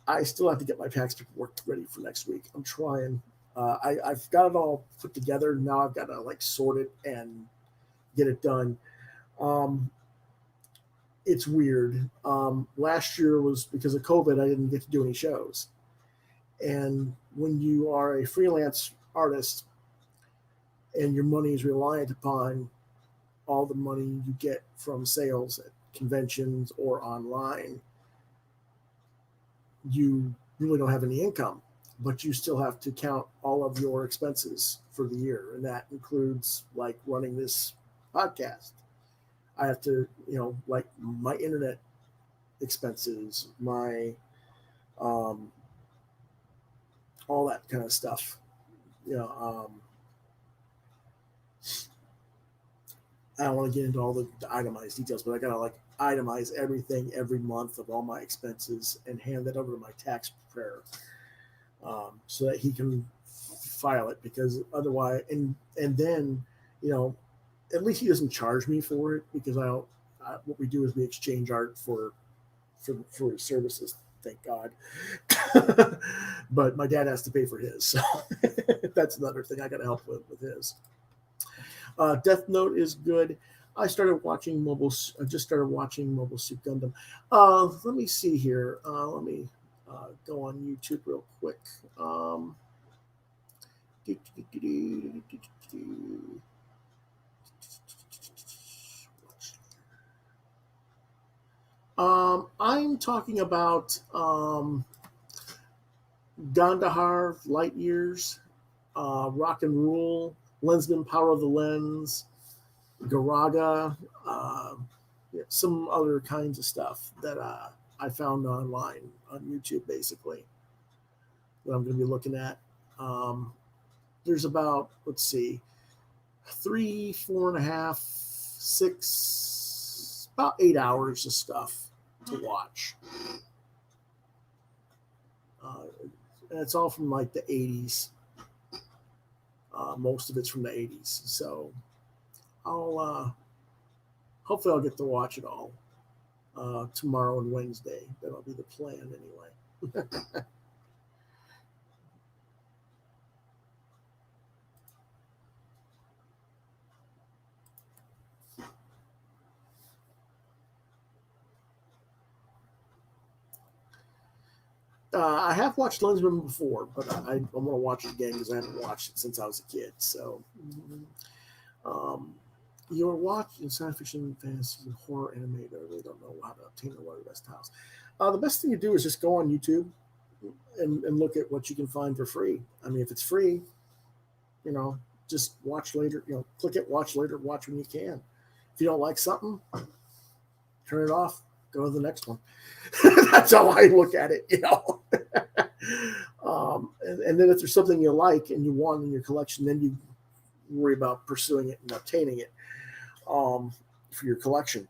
I still have to get my tax paperwork ready for next week. I'm trying. I've got it all put together. Now I've got to like sort it and get it done. Um, it's weird. Last year was because of COVID. I didn't get to do any shows. And when you are a freelance artist and your money is reliant upon all the money you get from sales at conventions or online, you really don't have any income, but you still have to count all of your expenses for the year. And that includes like running this podcast. I have to, like my internet expenses, my, um, all that kind of stuff. You know, I don't want to get into all the itemized details, but I gotta like itemize everything every month of all my expenses and hand that over to my tax preparer, so that he can file it. Because otherwise, and then, you know, at least he doesn't charge me for it, because I don't. What we do is we exchange art for his services. Thank God. But my dad has to pay for his, so that's another thing I got to help with his. Death Note is good. I started watching Mobile. I just started watching Mobile Suit Gundam. Let me see here. Let me go on YouTube real quick. I'm talking about Gandahar, Light Years, Rock and Rule, Lensman, Power of the Lens, Garaga, some other kinds of stuff that I found online on YouTube, basically, that I'm going to be looking at. There's about, let's see, 3, 4.5, 6, about 8 hours of stuff to watch. And it's all from like the 80s. Most of it's from the 80s. So I'll hopefully I'll get to watch it all tomorrow and Wednesday. That'll be the plan anyway. I have watched Lensman before, but I'm going to watch it again because I haven't watched it since I was a kid. So, you're watching science fiction, fantasy, and horror anime that I really don't know how to obtain or what are the best titles. The best thing to do is just go on YouTube and look at what you can find for free. I mean, if it's free, just watch later. Click it, watch later, watch when you can. If you don't like something, turn it off, go to the next one. That's how I look at it, and then if there's something you like and you want in your collection, then you worry about pursuing it and obtaining it for your collection.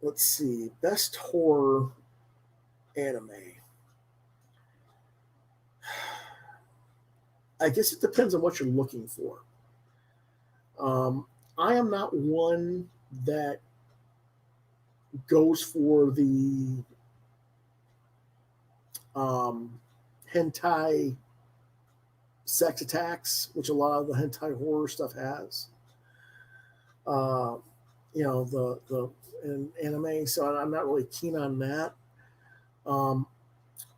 Let's see, best horror anime. I guess it depends on what you're looking for. I am not one that goes for the hentai sex attacks, which a lot of the hentai horror stuff has. The in anime, so I'm not really keen on that.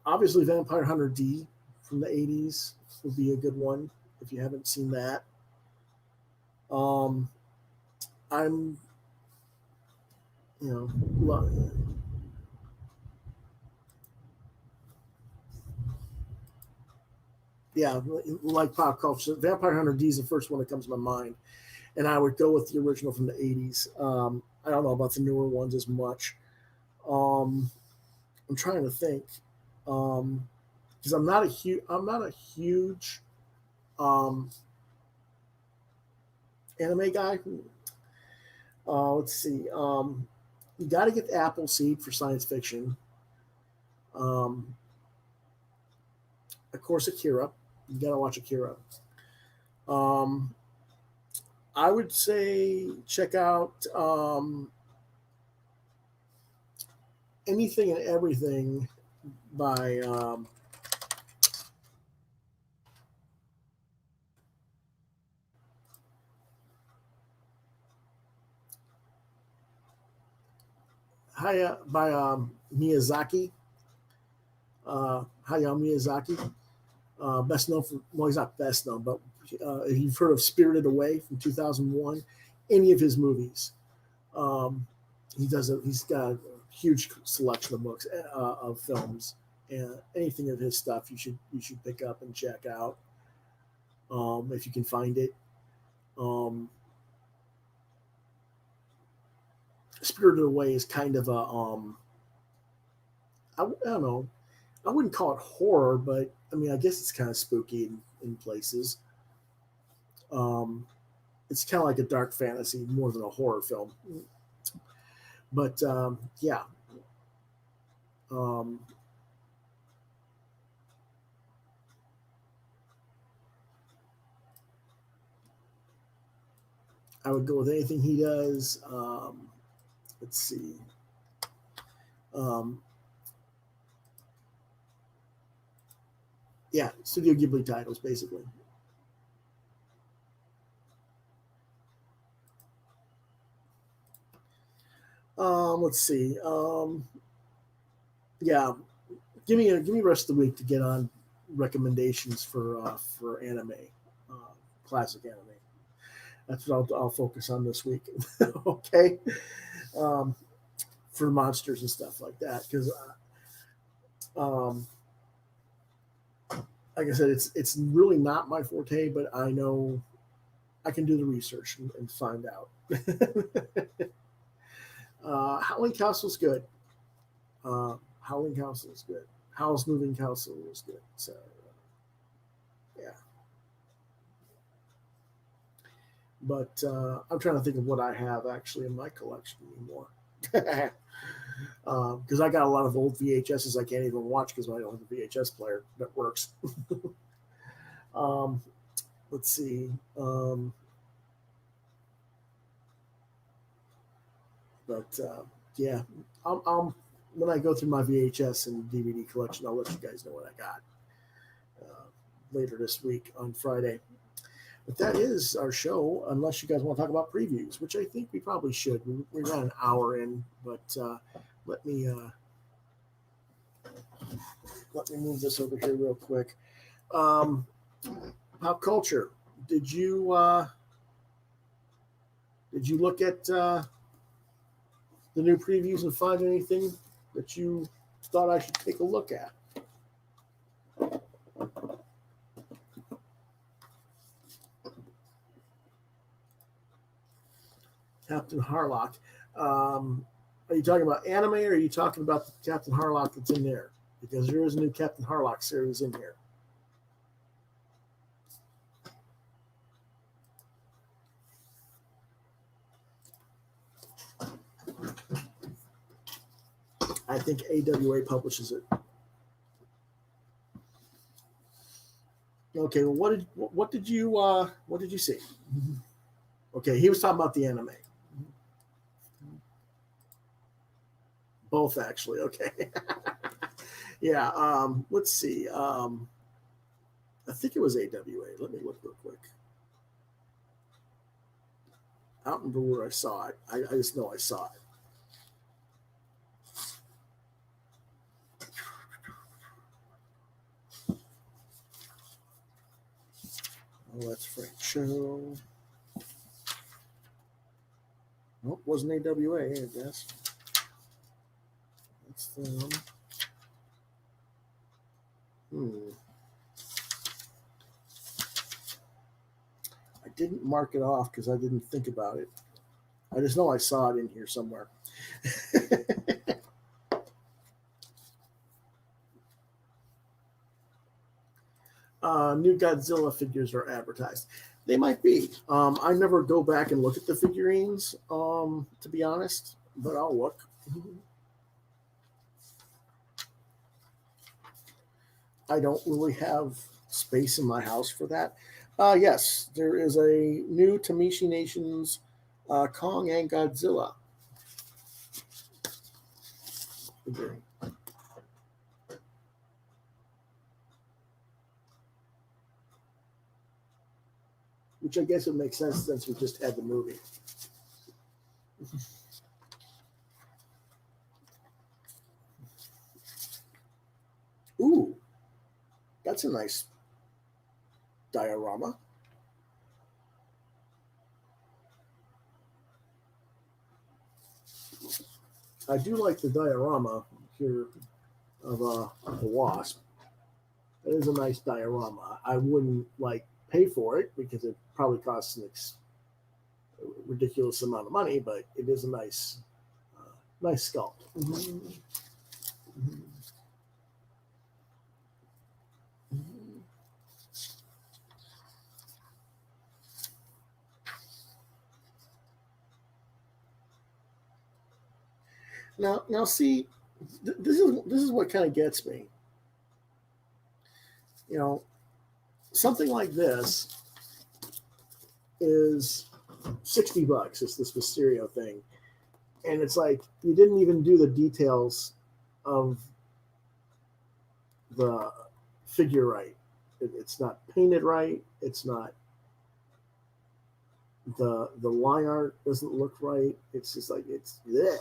Obviously, Vampire Hunter D from the 80s would be a good one if you haven't seen that. I'm, yeah, like pop culture. Vampire Hunter D is the first one that comes to my mind, and I would go with the original from the 80s. I don't know about the newer ones as much. I'm trying to think, because I'm not a huge anime guy. Let's see. You got to get the Appleseed for science fiction. Um, of course, Akira. You got to watch Akira. Um, I would say check out anything and everything by Miyazaki, Hayao Miyazaki. Best known for, well, he's not best known, but if you've heard of Spirited Away from 2001, any of his movies, um, he's got a huge selection of books, of films, and anything of his stuff you should pick up and check out, if you can find it. Um, Spirited Away is kind of I don't know, I wouldn't call it horror, but I mean, I guess it's kind of spooky in places. Um, it's kind of like a dark fantasy more than a horror film. But yeah, um, I would go with anything he does. Let's see. Um, yeah, Studio Ghibli titles, basically. Let's see. Yeah, give me rest of the week to get on recommendations for anime, uh, classic anime. That's what I'll focus on this week. Okay, um, for monsters and stuff like that. Because, um, like I said, it's really not my forte, but I know I can do the research and find out. Howling Castle's good. Howling Castle is good. Howl's Moving Castle is good. So yeah, but I'm trying to think of what I have actually in my collection anymore. Because I got a lot of old VHSs I can't even watch because I don't have a VHS player that works. um, let's see. But yeah, when I go through my VHS and DVD collection, I'll let you guys know what I got later this week on Friday. But that is our show, unless you guys want to talk about previews, which I think we probably should. We're not an hour in, but let me let me move this over here real quick. Um, Pop culture. Did you look at the new previews and find anything that you thought I should take a look at? Captain Harlock. Are you talking about anime, or are you talking about the Captain Harlock that's in there? Because there is a new Captain Harlock series in here. I think AWA publishes it. Okay, well, what did you see? Okay, he was talking about the anime. Both actually. Okay. Yeah. Let's see. I think it was AWA. Let me look real quick. I don't remember where I saw it. I just know I saw it. Oh, that's Frank Cho. Nope, wasn't AWA, I guess. That's them. I didn't mark it off because I didn't think about it. I just know I saw it in here somewhere. New Godzilla figures are advertised. They might be. I never go back and look at the figurines, to be honest, but I'll look. I don't really have space in my house for that. Yes, there is a new Tamishi Nations Kong and Godzilla. Which I guess would make sense since we just had the movie. Ooh, that's a nice diorama. I do like the diorama here of a wasp. It is a nice diorama. I wouldn't pay for it because it probably costs a ridiculous amount of money, but it is a nice sculpt. Mm-hmm. Mm-hmm. Now, see, this is what kind of gets me. Something like this is $60. It's this Mysterio thing, and it's like you didn't even do the details of the figure right. It's not painted right. It's not the line art doesn't look right. It's just like it's bleh.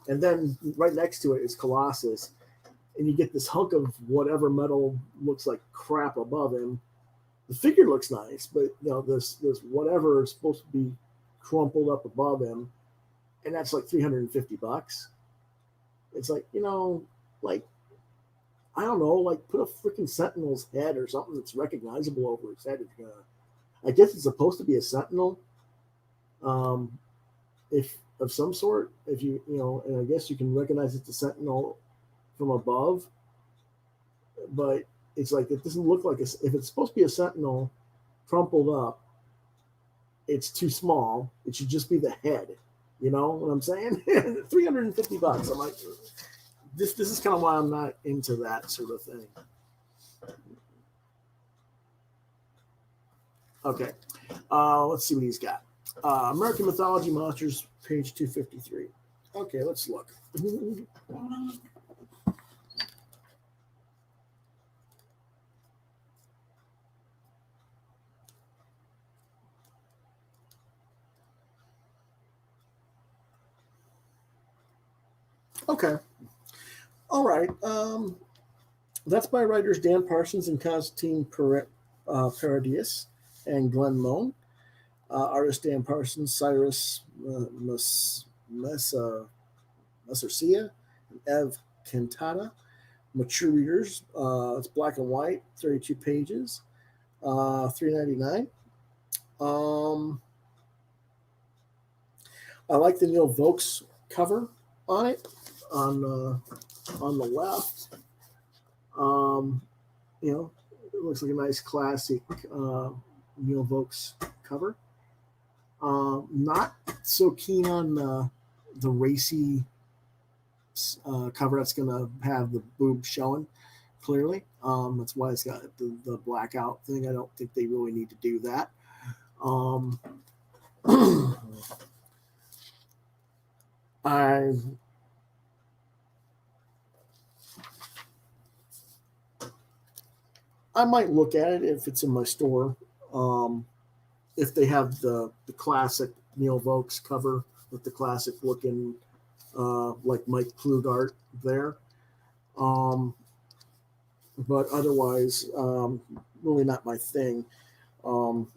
And then right next to it is Colossus, and you get this hunk of whatever metal looks like crap above him. The figure looks nice, but this whatever is supposed to be crumpled up above him, and that's like $350. It's like I don't know, put a freaking Sentinel's head or something that's recognizable over his head. If you're gonna, I guess it's supposed to be a Sentinel, if of some sort. If and I guess you can recognize it's a Sentinel from above, but it's like it doesn't look like if it's supposed to be a Sentinel crumpled up, it's too small. It should just be the head. You know what I'm saying? $350. I'm like, this is kind of why I'm not into that sort of thing. Okay, let's see what he's got. American Mythology Monsters, page 253. Okay, let's look. Okay. All right. That's by writers Dan Parsons and Constantine Paradius and Glenn Moan. Artist Dan Parsons, Cyrus Messercia, and Ev Cantata. Mature readers. It's black and white, 32 pages, $3.99. I like the Neil Vokes cover on it. On the left, it looks like a nice classic Neil Vokes cover. Not so keen on the racy cover that's going to have the boob showing clearly. That's why it's got the blackout thing. I don't think they really need to do that. I might look at it if it's in my store. If they have the classic Neil Vokes cover with the classic looking, like Mike Klug art there. But otherwise, really not my thing. What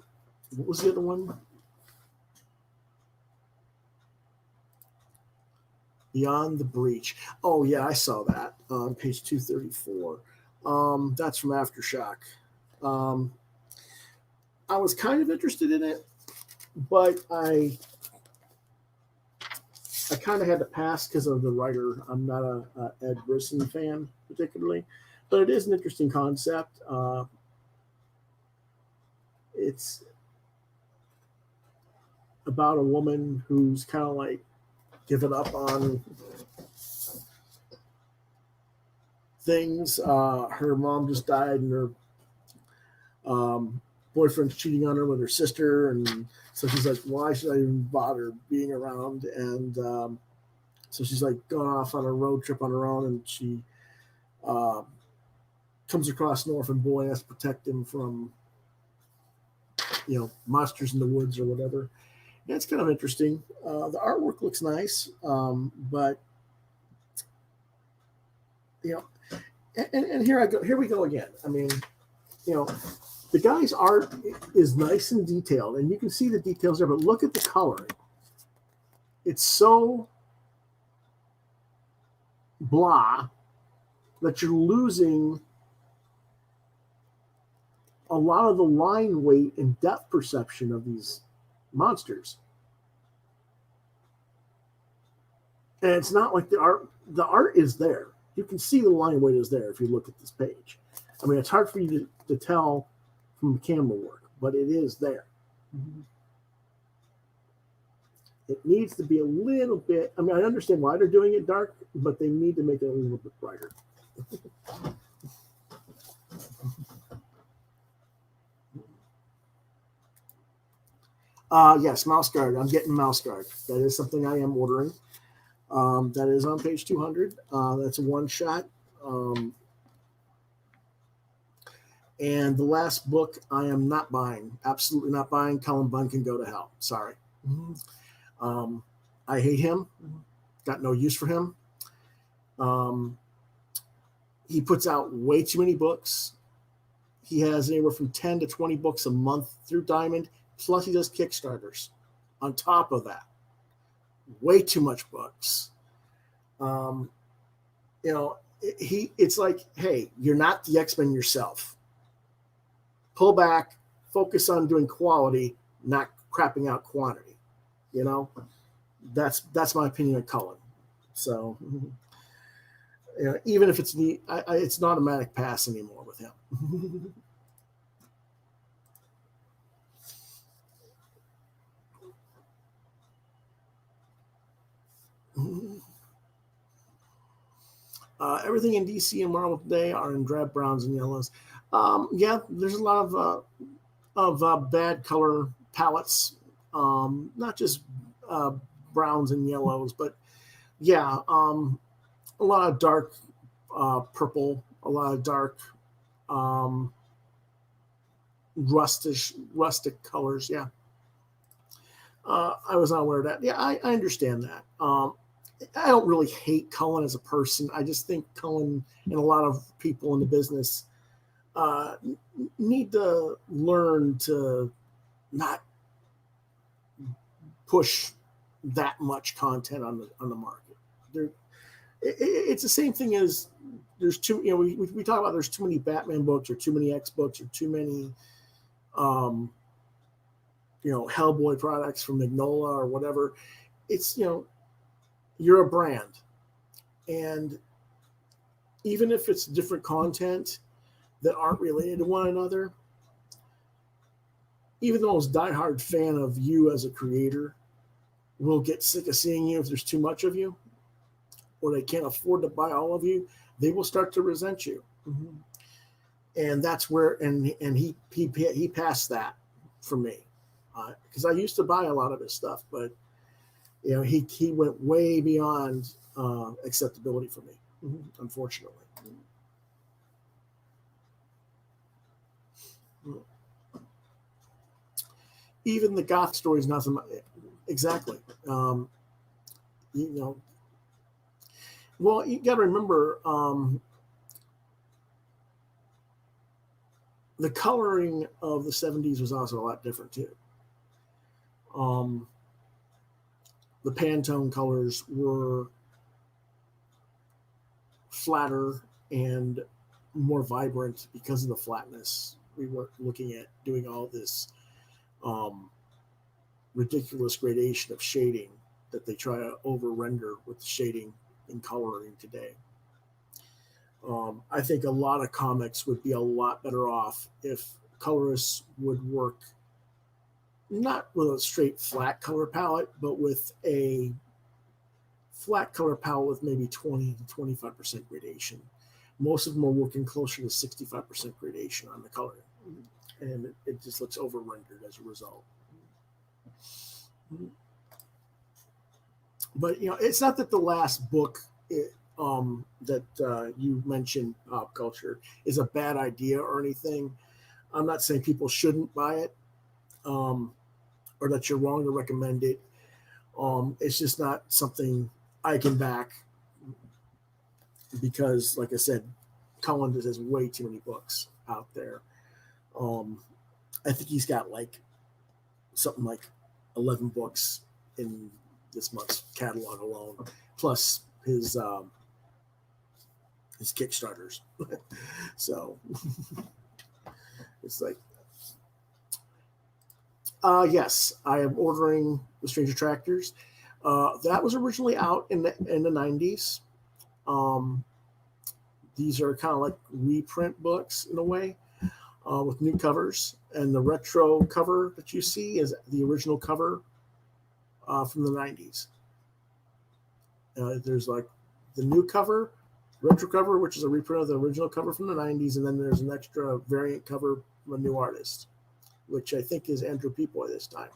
was the other one? Beyond the Breach. Oh, yeah, I saw that on page 234. That's from Aftershock. I was kind of interested in it, but I kind of had to pass because of the writer. I'm not a Ed Brisson fan particularly, but it is an interesting concept. It's about a woman who's kind of like given up on things. Her mom just died, and her boyfriend's cheating on her with her sister, and so she's like, why should I even bother being around? And so she's like going off on a road trip on her own, and she comes across an orphan boy and has to protect him from, monsters in the woods or whatever. And it's kind of interesting. The artwork looks nice, but and here we go again. I mean, the guy's art is nice and detailed, and you can see the details there, but look at the coloring. It's so blah that you're losing a lot of the line weight and depth perception of these monsters. And it's not like the art is there. You can see the line weight is there if you look at this page. I mean, it's hard for you to tell from the camera work, but it is there. It needs to be a little bit, I mean, I understand why they're doing it dark, but they need to make it a little bit brighter. Yes, mouse guard. I'm getting mouse guard. That is something I am ordering. That is on page 200. That's a one shot. And the last book I am not buying. Absolutely not buying. Cullen Bunn can go to hell. Sorry. I hate him. Got no use for him. He puts out way too many books. He has anywhere from 10 to 20 books a month through Diamond. Plus he does Kickstarters on top of that. Way too much books. It's like, hey, you're not the X-Men yourself. Pull back, focus on doing quality, not crapping out quantity. That's my opinion of Cullen. So, even if it's it's an automatic pass anymore with him. Everything in DC and Marvel today are in drab browns and yellows. Yeah, there's a lot of bad color palettes, not just browns and yellows, but yeah, a lot of dark purple, a lot of dark rustic colors. Yeah, I was not aware of that. Yeah, I understand that. I don't really hate Cullen as a person. I just think Cullen and a lot of people in the business need to learn to not push that much content on the market. It's the same thing as there's too. We talk about there's too many Batman books or too many X books or too many Hellboy products from Magnola or whatever. It's you're a brand, and even if it's different content that aren't related to one another, even the most diehard fan of you as a creator will get sick of seeing you if there's too much of you, or they can't afford to buy all of you. They will start to resent you, and that's where and he passed that for me, because I used to buy a lot of his stuff, but he went way beyond acceptability for me, unfortunately. Even the goth story is not so much, exactly. Well, you got to remember the coloring of the 70s was also a lot different too. The Pantone colors were flatter and more vibrant because of the flatness. We were looking at doing all this ridiculous gradation of shading that they try to over render with the shading and coloring today. I think a lot of comics would be a lot better off if colorists would work not with a straight flat color palette, but with a flat color palette with maybe 20 to 25% gradation. most of them are working closer to 65% gradation on the color, and it just looks over rendered as a result. But it's not that the last book that you mentioned, Pop Culture, is a bad idea or anything. I'm not saying people shouldn't buy it, or that you're wrong to recommend it. It's just not something I can back because, like I said, Cullen just has way too many books out there. I think he's got like something like 11 books in this month's catalog alone, plus his Kickstarters. So it's like, yes, I am ordering The Strange Attractors. That was originally out in the 90s. These are kind of like reprint books in a way, with new covers. And the retro cover that you see is the original cover from the 90s. There's like the new cover, retro cover, which is a reprint of the original cover from the 90s, and then there's an extra variant cover from a new artist, which I think is Andrew Peepoy this time.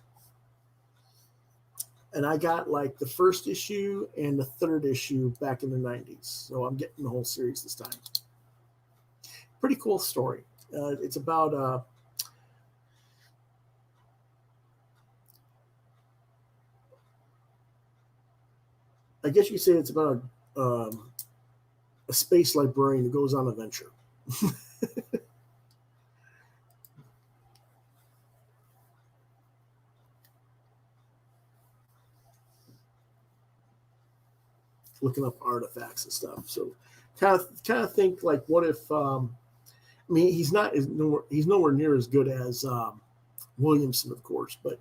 And I got like the first issue and the third issue back in the 90s, so I'm getting the whole series this time. Pretty cool story. It's about I guess you could say it's about a space librarian who goes on a venture. Looking up artifacts and stuff. So kind of think like, what if I mean, he's nowhere near as good as Williamson, of course, but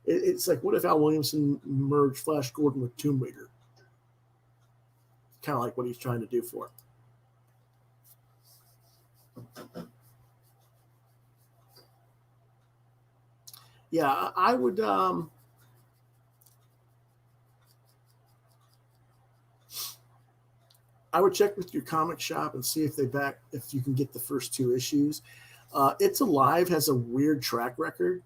it's like, what if Al Williamson merged Flash Gordon with Tomb Raider? Kind of like what he's trying to do for it. Yeah, I would check with your comic shop and see if you can get the first two issues. It's Alive has a weird track record.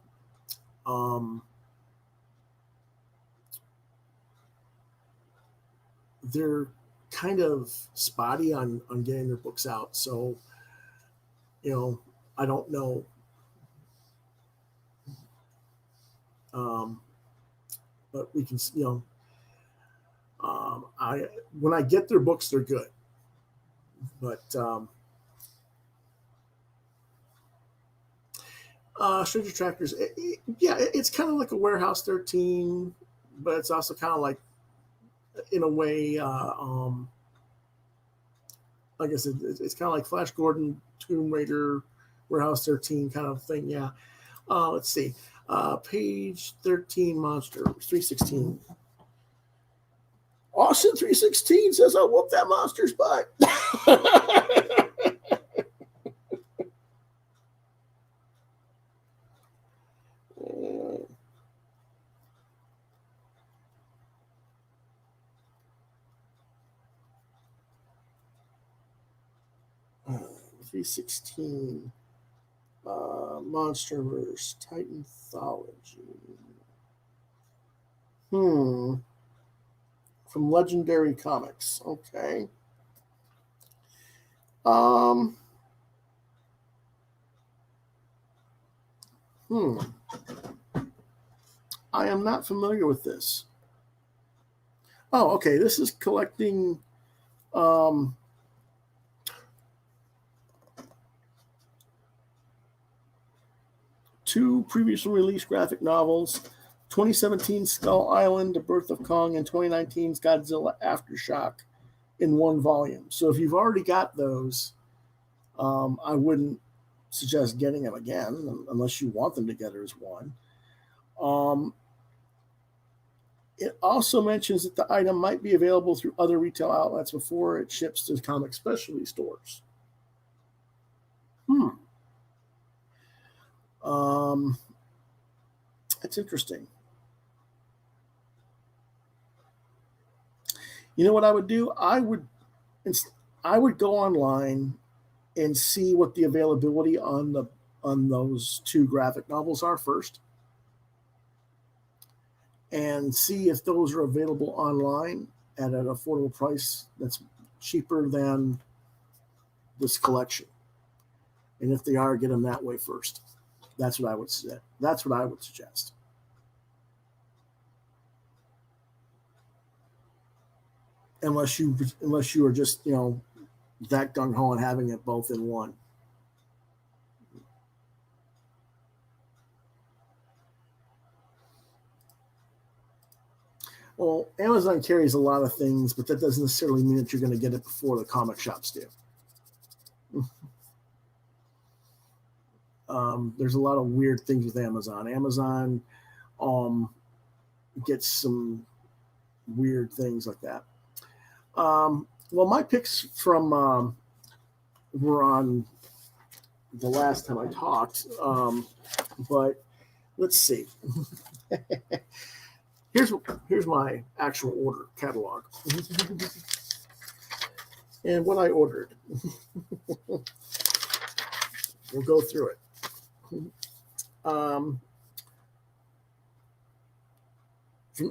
They're kind of spotty on getting their books out, so I don't know. But we can, when I get their books, they're good. But Strange Attractors, it's kind of like a Warehouse 13, but it's also kind of like, in a way, like I said, it's kind of like Flash Gordon, Tomb Raider, Warehouse 13 kind of thing. Yeah. Let's see. Page 13, Monster 316. Austin 316 says, "I'll whoop that monster's butt." $316. Monsterverse Titanthology. From Legendary Comics. Okay. I am not familiar with this. Oh, okay. This is collecting two previously released graphic novels, 2017 Skull Island, The Birth of Kong, and 2019's Godzilla Aftershock in one volume. So if you've already got those, I wouldn't suggest getting them again unless you want them together as one. It also mentions that the item might be available through other retail outlets before it ships to comic specialty stores. That's interesting. You know what I would do? I would, I would go online and see what the availability on those two graphic novels are first, and see if those are available online at an affordable price that's cheaper than this collection. And if they are, get them that way first. That's what I would say. That's what I would suggest. Unless you are just that gung ho and having it both in one. Well, Amazon carries a lot of things, but that doesn't necessarily mean that you're going to get it before the comic shops do. There's a lot of weird things with Amazon. Amazon gets some weird things like that. Well, my picks from were on the last time I talked, but let's see. Here's my actual order catalog and what I ordered. We'll go through it. From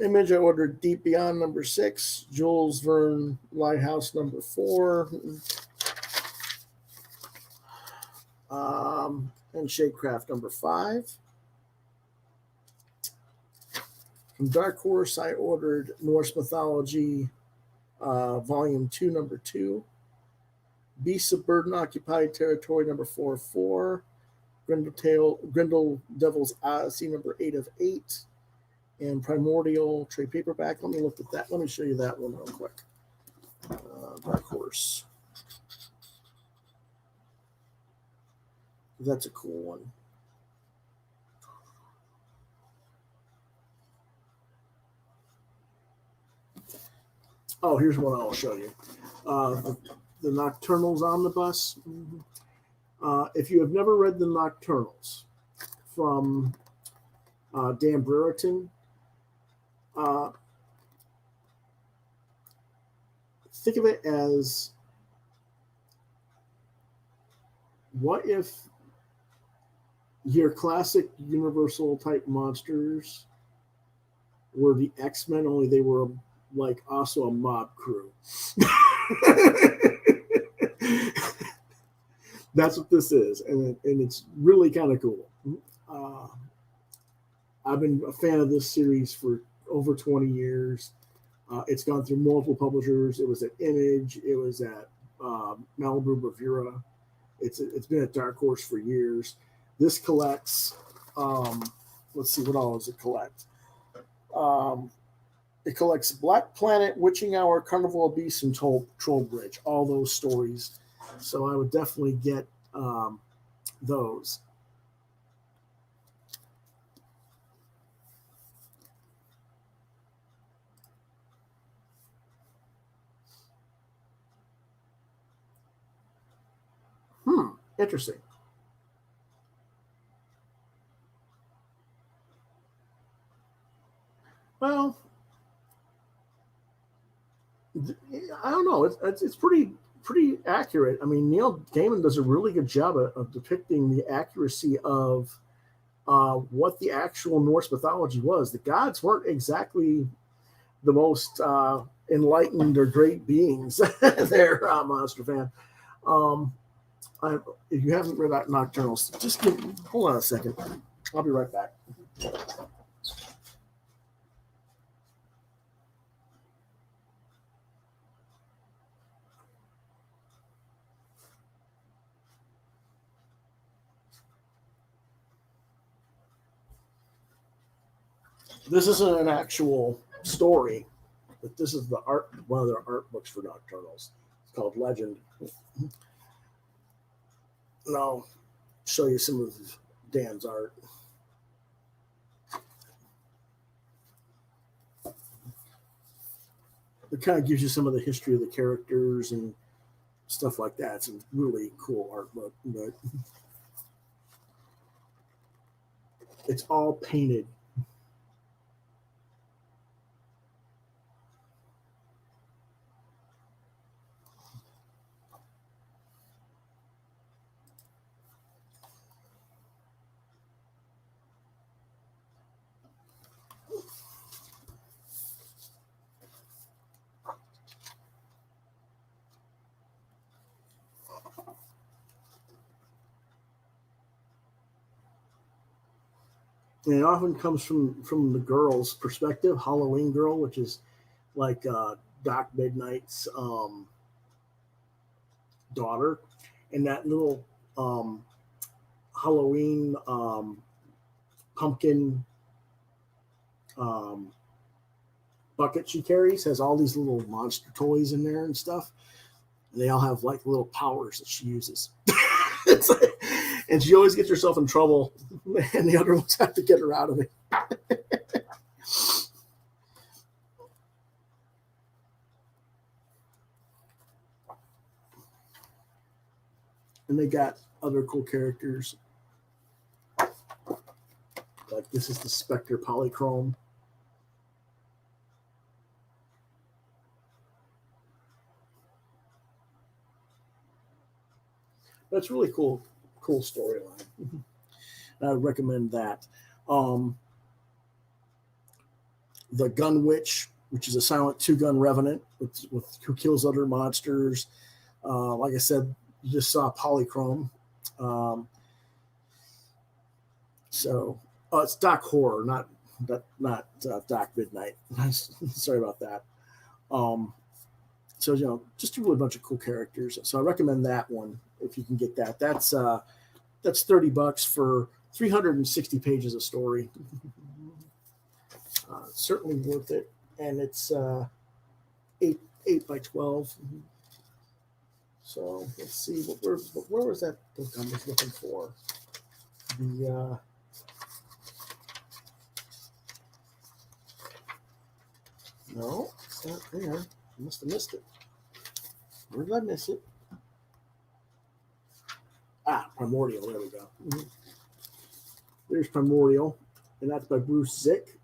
Image, I ordered Deep Beyond number 6, Jules Verne Lighthouse number 4, and Shadecraft number 5. From Dark Horse, I ordered Norse Mythology Volume 2, number 2, Beasts of Burden Occupied Territory number 4, Grendel Devil's Odyssey number 8 of 8, and Primordial trade paperback. Let me look at that. Let me show you that one real quick. Dark Horse. That's a cool one. Oh, here's one I'll show you. The Nocturnals Omnibus. If you have never read the Nocturnals from Dan Brereton, think of it as, what if your classic Universal type monsters were the X-Men, only they were like also a mob crew. That's what this is, and it's really kind of cool. I've been a fan of this series for over 20 years. It's gone through multiple publishers. It was at Image. It was at Malibu Bravura. It's been at Dark Horse for years. This collects. Let's see, what all does it collect? It collects Black Planet, Witching Hour, Carnival of Beasts, and Trollbridge. All those stories. So I would definitely get those. Interesting. Well, I don't know. It's pretty accurate. I mean, Neil Gaiman does a really good job of depicting the accuracy of what the actual Norse mythology was. The gods weren't exactly the most enlightened or great beings there, Monster Fan. If you haven't read Nocturnals, just hold on a second. I'll be right back. This isn't an actual story, but this is the art, one of their art books for Nocturnals. It's called Legend. And I'll show you some of Dan's art. It kind of gives you some of the history of the characters and stuff like that. It's a really cool art book, but it's all painted. And it often comes from the girl's perspective, Halloween Girl, which is like Doc Midnight's daughter, and that little Halloween pumpkin bucket she carries has all these little monster toys in there and stuff. And they all have like little powers that she uses. It's like, and she always gets herself in trouble, and the other ones have to get her out of it. And they got other cool characters. Like this is the Spectre Polychrome. That's really cool storyline. I would recommend that. The Gun Witch, which is a silent 2-gun revenant with who kills other monsters. Like I said, you just saw Polychrome. So it's Doc Horror, not Doc Midnight. Sorry about that. So just a really bunch of cool characters. So I recommend that one if you can get that. That's $30 for 360 pages of story. Certainly worth it, and it's 8 by 12. So let's see where was that book I was looking for? No, it's not there. I must have missed it. Where did I miss it? Primordial. There we go. There's Primordial, and that's by Bruce Zick.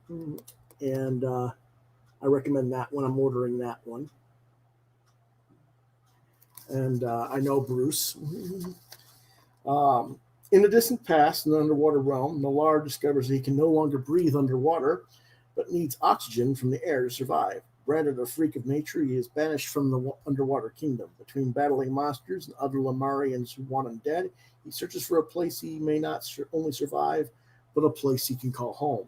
And I recommend that one. I'm ordering that one. And I know Bruce. In the distant past, in the underwater realm, Millar discovers that he can no longer breathe underwater, but needs oxygen from the air to survive. Branded a freak of nature, he is banished from the underwater kingdom. Between battling monsters and other Lemurians who want him dead, he searches for a place he may not only survive, but a place he can call home.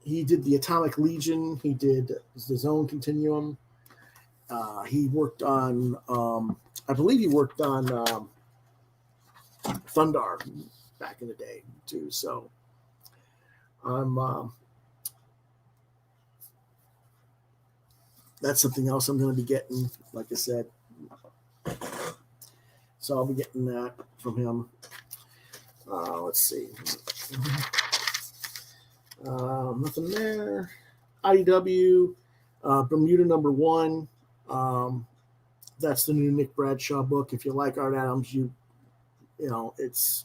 He did the Atomic Legion. He did the Zone Continuum. He worked on, I believe he worked on Thundar back in the day too. So that's something else I'm going to be getting, like I said. So I'll be getting that from him. Let's see. Nothing there. IDW, Bermuda #1. That's the new Nick Bradshaw book. If you like Art Adams, you know it's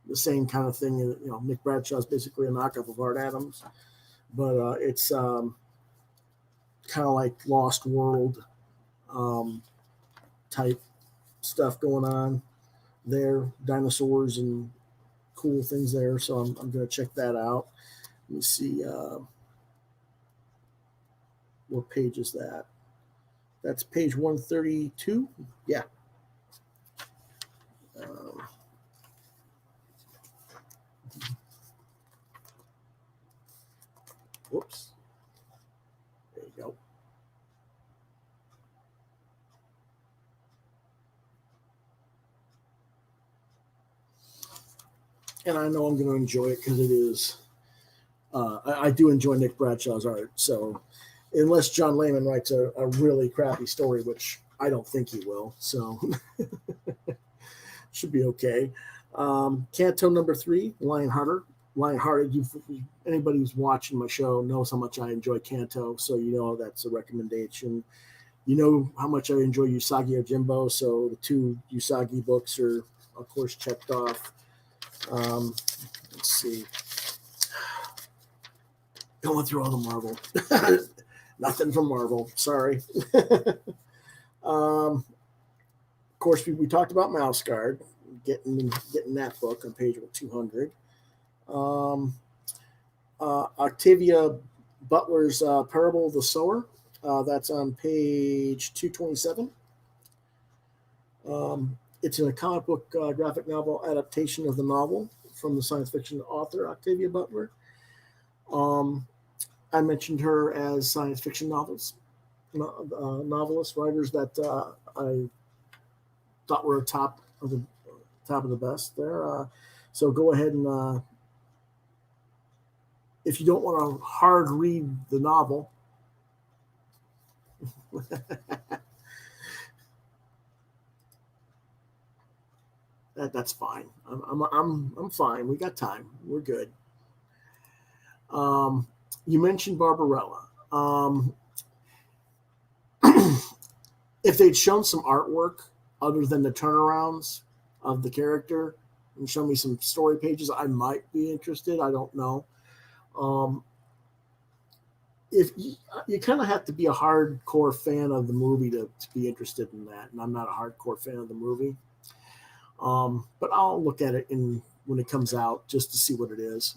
the same kind of thing. Nick Bradshaw is basically a knockoff of Art Adams, but it's kind of like Lost World type stuff going on there. Dinosaurs and cool things there. So I'm going to check that out. Let me see. What page is that? That's page 132. Yeah. Whoops. There you go. And I know I'm going to enjoy it because it is. I do enjoy Nick Bradshaw's art. So unless John Layman writes a really crappy story, which I don't think he will, so should be okay. Canto #3, Lionhearted. Anybody who's watching my show knows how much I enjoy Canto, so that's a recommendation. You know how much I enjoy Usagi Ojimbo, so the 2 Usagi books are, of course, checked off. Let's see. Going through all the Marvel. Nothing from Marvel. Sorry. Of course, we talked about Mouse Guard. Getting that book on page 200. Octavia Butler's Parable of the Sower. That's on page 227. It's in a comic book graphic novel adaptation of the novel from the science fiction author Octavia Butler. I mentioned her as science fiction novelists, writers that I thought were top of the best there. So go ahead and if you don't want to hard read the novel, that's fine. I'm fine. We got time. We're good. You mentioned Barbarella. If they'd shown some artwork other than the turnarounds of the character and show me some story pages, I might be interested. I don't know. If you kind of have to be a hardcore fan of the movie to be interested in that, and I'm not a hardcore fan of the movie. But I'll look at it when it comes out just to see what it is.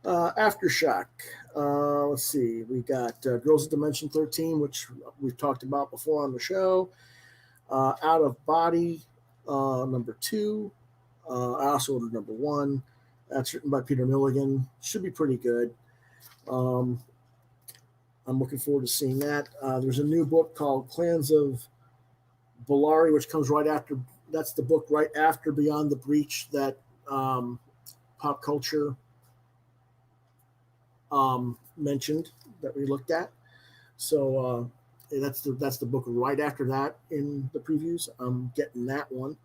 Aftershock. Let's see. We got Girls of Dimension 13, which we've talked about before on the show. Out of Body, number 2. I also ordered number 1. That's written by Peter Milligan. Should be pretty good. I'm looking forward to seeing that. There's a new book called Clans of Bolari, which comes right after. That's the book right after Beyond the Breach that Pop Culture mentioned that we looked at. So that's the book right after that in the previews. I'm getting that one.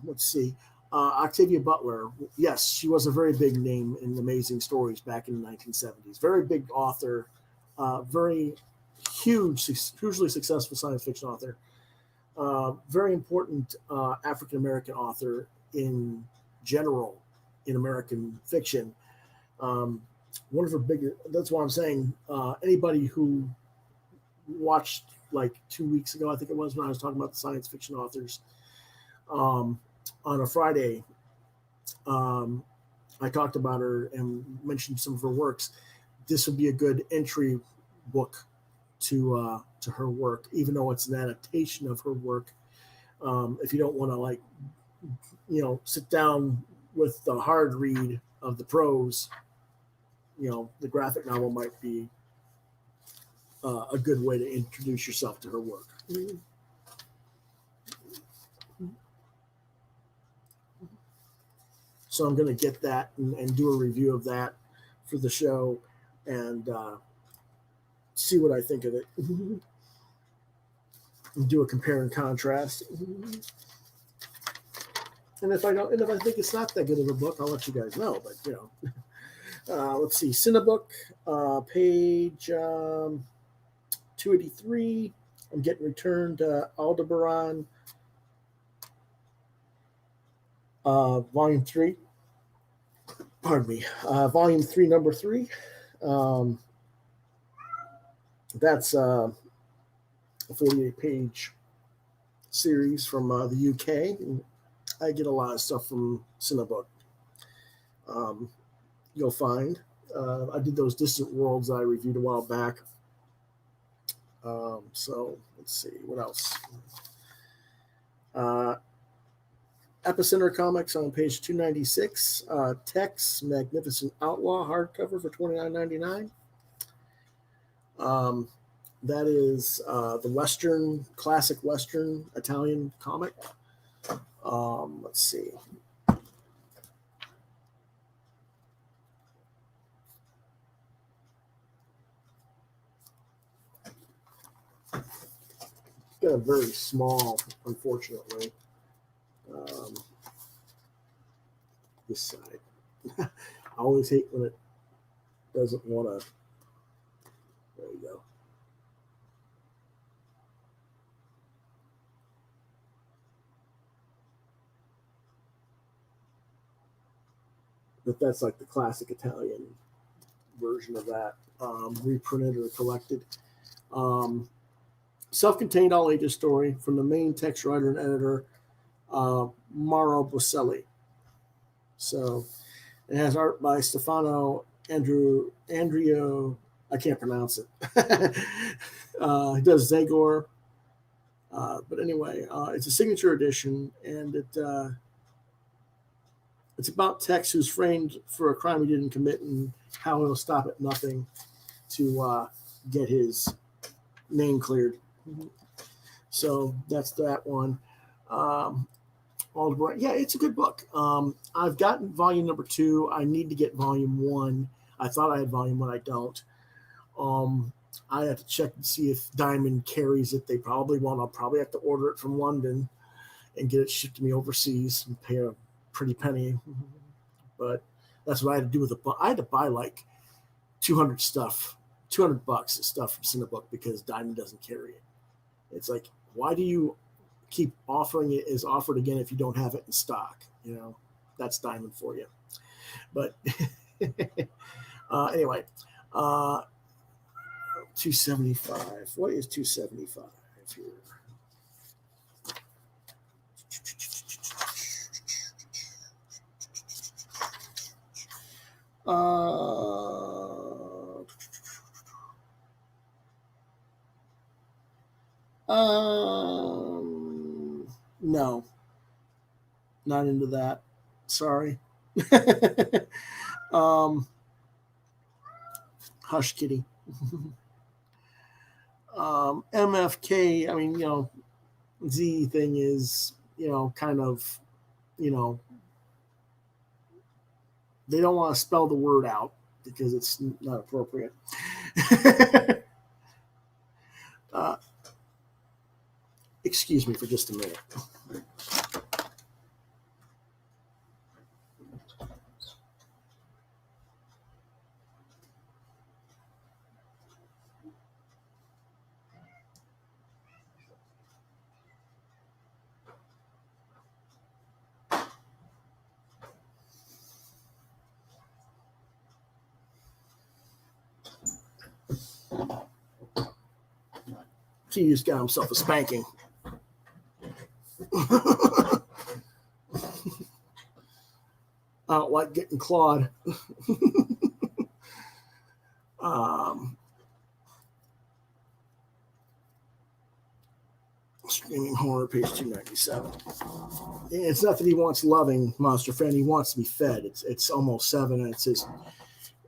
Let's see. Octavia Butler, yes, she was a very big name in Amazing Stories back in the 1970s. Very big author, very hugely successful science fiction author. Very important African American author in general in American fiction. One of her bigger. That's why I'm saying anybody who watched like 2 weeks ago, I think it was, when I was talking about the science fiction authors. On a Friday, I talked about her and mentioned some of her works. This would be a good entry book to her work, even though it's an adaptation of her work. If you don't want to sit down with the hard read of the prose, the graphic novel might be a good way to introduce yourself to her work. So I'm going to get that and do a review of that for the show and see what I think of it. And do a compare and contrast. And if I think it's not that good of a book, I'll let you guys know. But let's see, Cinebook, page 283. I'm getting returned Aldebaran, volume 3. Pardon me, volume 3, number 3. That's a 48-page series from the UK. I get a lot of stuff from Cinebook. You'll find I did those Distant Worlds I reviewed a while back. So let's see what else. Epicenter Comics on page 296. Tex Magnificent Outlaw hardcover for $29.99. That is the Western, classic Western Italian comic. Let's see. It's got a very small, unfortunately. This side. I always hate when it doesn't want to. There you go. But that's like the classic Italian version of that, reprinted or collected. Self-contained all ages story from the main text writer and editor, Mauro Boselli. So it has art by Stefano Andrio I can't pronounce it. He does Zagor. But anyway, it's a signature edition, and it's about Tex, who's framed for a crime he didn't commit, and how he'll stop at nothing to get his name cleared. So that's that one. Yeah, it's a good book. I've gotten volume number 2. I need to get volume 1. I thought I had volume 1. I don't. I have to check and see if Diamond carries it. They probably won't. I'll probably have to order it from London and get it shipped to me overseas and pay a pretty penny. But that's what I had to do with the book. I had to buy like $200 bucks of stuff from Cinebook because Diamond doesn't carry it. It's like, why do you keep offering it as offered again if you don't have it in stock? You know, that's Diamond for you. But anyway, 275. What is 275 here? No, not into that. Sorry. Hush kitty. MFK, I mean, you know, Z thing is, you know, kind of, you know, they don't want to spell the word out because it's not appropriate. Excuse me for just a minute. He just got himself a spanking. I don't like getting clawed. Screaming Horror, page 297. It's not that he wants loving, Monster Fan. He wants to be fed. It's almost 7, and it says,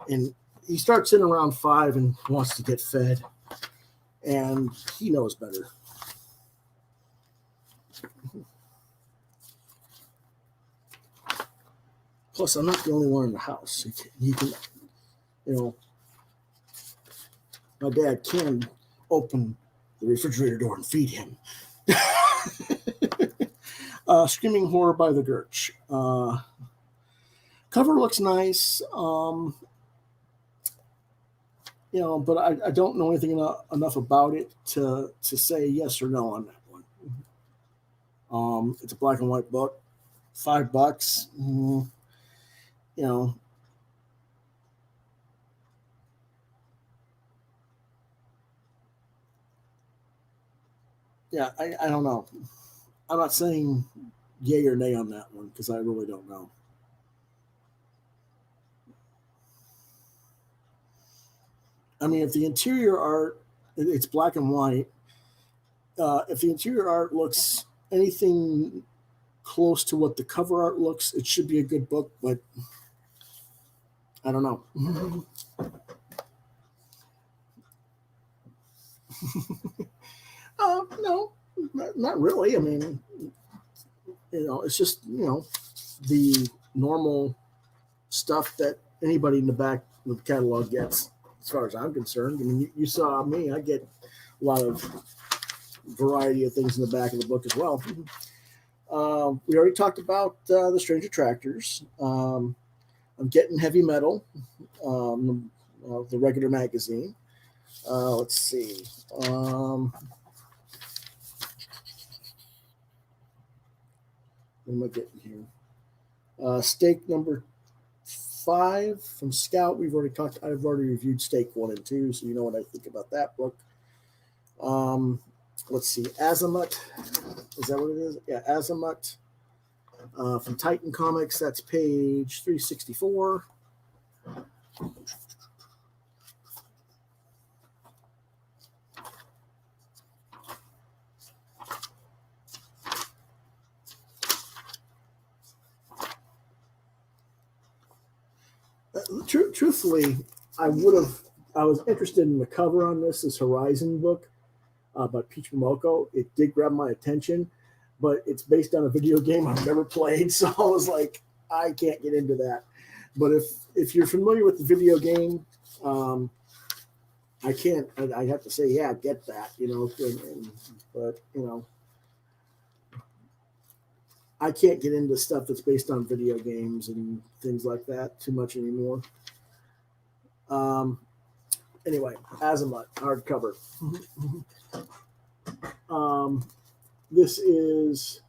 and he starts in around 5 and wants to get fed, and he knows better. Plus, I'm not the only one in the house. You can, you know, my dad can open the refrigerator door and feed him. Screaming Horror by the Gurch. Cover looks nice, you know, but I don't know anything enough about it to say yes or no on that one. It's a black and white book, $5. You know, yeah, I don't know. I'm not saying yay or nay on that one because I really don't know. I mean, if the interior art, it's black and white. If the interior art looks anything close to what the cover art looks, it should be a good book, but I don't know. No, not really. I mean, you know, it's just, you know, the normal stuff that anybody in the back of the catalog gets, as far as I'm concerned. I mean, you saw me. I get a lot of variety of things in the back of the book as well. We already talked about the Strange Attractors. I'm getting Heavy Metal, the regular magazine. Let's see. What am I getting here? Stake number 5 from Scout. I've already reviewed Stake 1 and 2, so you know what I think about that book. Let's see. Azimuth. Is that what it is? Yeah, Azimuth. From Titan Comics. That's page 364. truthfully, I was interested in the cover on this Horizon book by Peach Momoko. It did grab my attention, but it's based on a video game I've never played, so I was like, I can't get into that. But if you're familiar with the video game, I can't. I have to say, yeah, get that, but I can't get into stuff that's based on video games and things like that too much anymore. Anyway, Azimuth hardcover. This is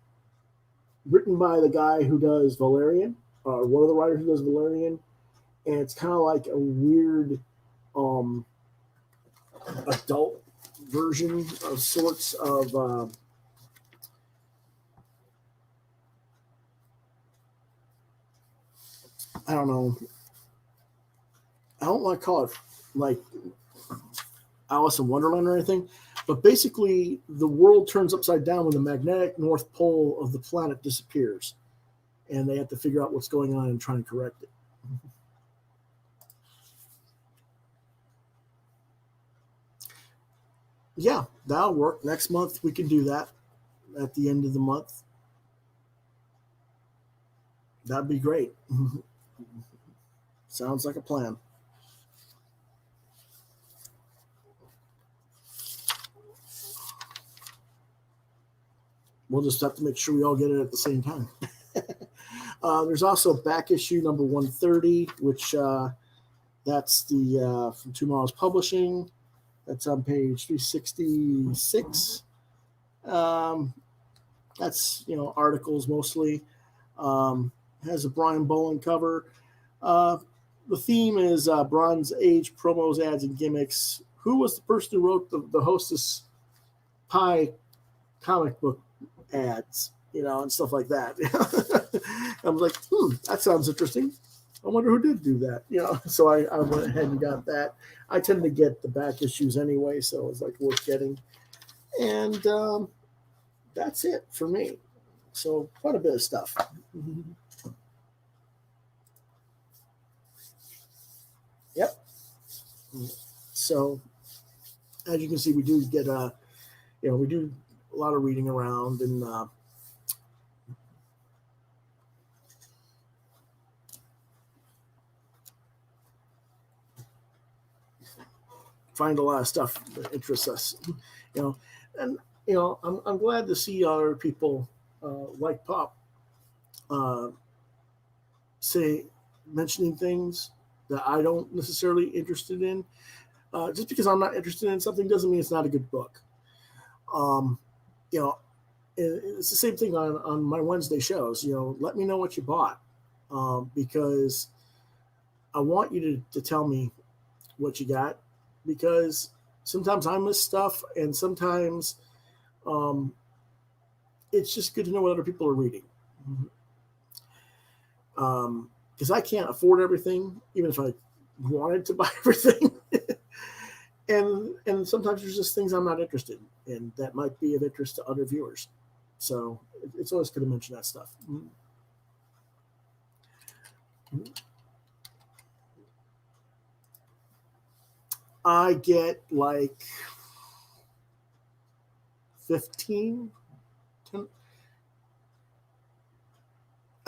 written by the guy who does Valerian, or one of the writers who does Valerian, and it's kind of like a weird adult version of sorts of I don't know. I don't want to call it like Alice in Wonderland or anything, but basically the world turns upside down when the magnetic north pole of the planet disappears, and they have to figure out what's going on and try and correct it. Yeah, that'll work. Next month we can do that at the end of the month. That'd be great. Sounds like a plan. We'll just have to make sure we all get it at the same time. There's also back issue number 130, which that's the from Tomorrow's Publishing. That's on page 366. That's articles mostly. Has a Brian Boland cover. The theme is Bronze Age promos, ads, and gimmicks. Who was the person who wrote the Hostess Pie comic book ads, and stuff like that? I was like, that sounds interesting. I wonder who did do that, So I went ahead and got that. I tend to get the back issues anyway, so it's like worth getting. And that's it for me. So quite a bit of stuff. Yep. So as you can see, we do get we do a lot of reading around and find a lot of stuff that interests us, and I'm glad to see other people like Pop mentioning things that I don't necessarily interested in. Just because I'm not interested in something doesn't mean it's not a good book. It's the same thing on my Wednesday shows. Let me know what you bought, because I want you to tell me what you got, because sometimes I miss stuff, and sometimes it's just good to know what other people are reading. Because I can't afford everything, even if I wanted to buy everything. and sometimes there's just things I'm not interested in, and that might be of interest to other viewers. So it's always good to mention that stuff. I get like 15, 10,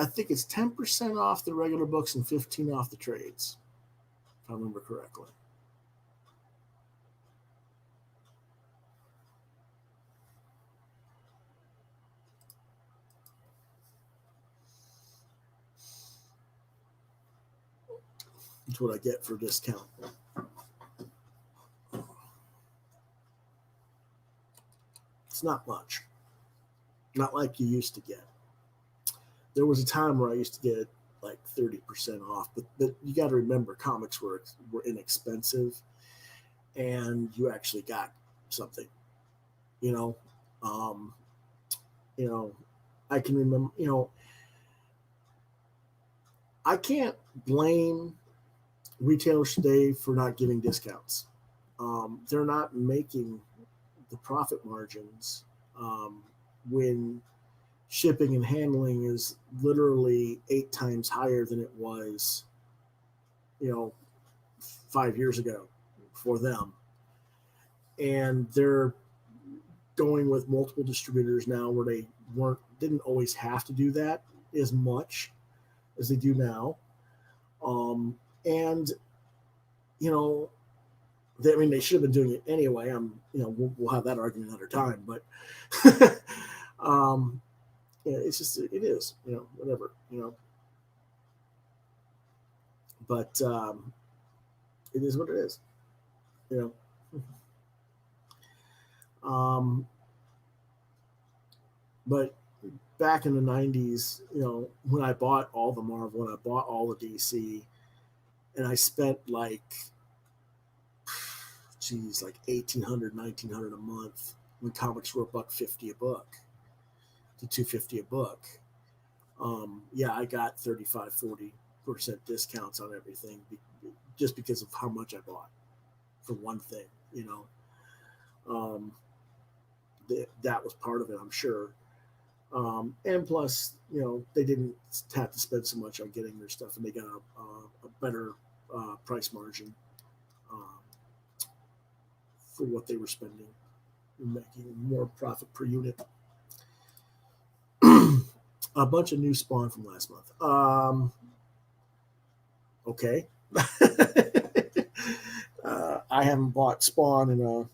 I think it's 10% off the regular books and 15% off the trades, if I remember correctly. That's what I get for a discount. It's not much. Not like you used to get. There was a time where I used to get like 30% off, but you got to remember, comics were inexpensive, and you actually got something. I can remember. I can't blame retailers today for not giving discounts. They're not making the profit margins when shipping and handling is literally 8 times higher than it was you know, 5 years ago for them. And they're going with multiple distributors now where they didn't always have to do that as much as they do now. And you know, I mean, they should have been doing it anyway. We'll have that argument another time, but yeah, it's just it is, whatever, but it is what it is, you know. But back in the '90s, when I bought all the Marvel, when I bought all the DC, and I spent like, geez, like $1,800, $1,900 a month when comics were $1.50 a book to $2.50 a book. Yeah, I got 35-40% discounts on everything just because of how much I bought, for one thing, that was part of it, I'm sure. And plus, they didn't have to spend so much on getting their stuff, and they got a better price margin for what they were spending, and making more profit per unit. A bunch of new Spawn from last month. Okay. I haven't bought Spawn in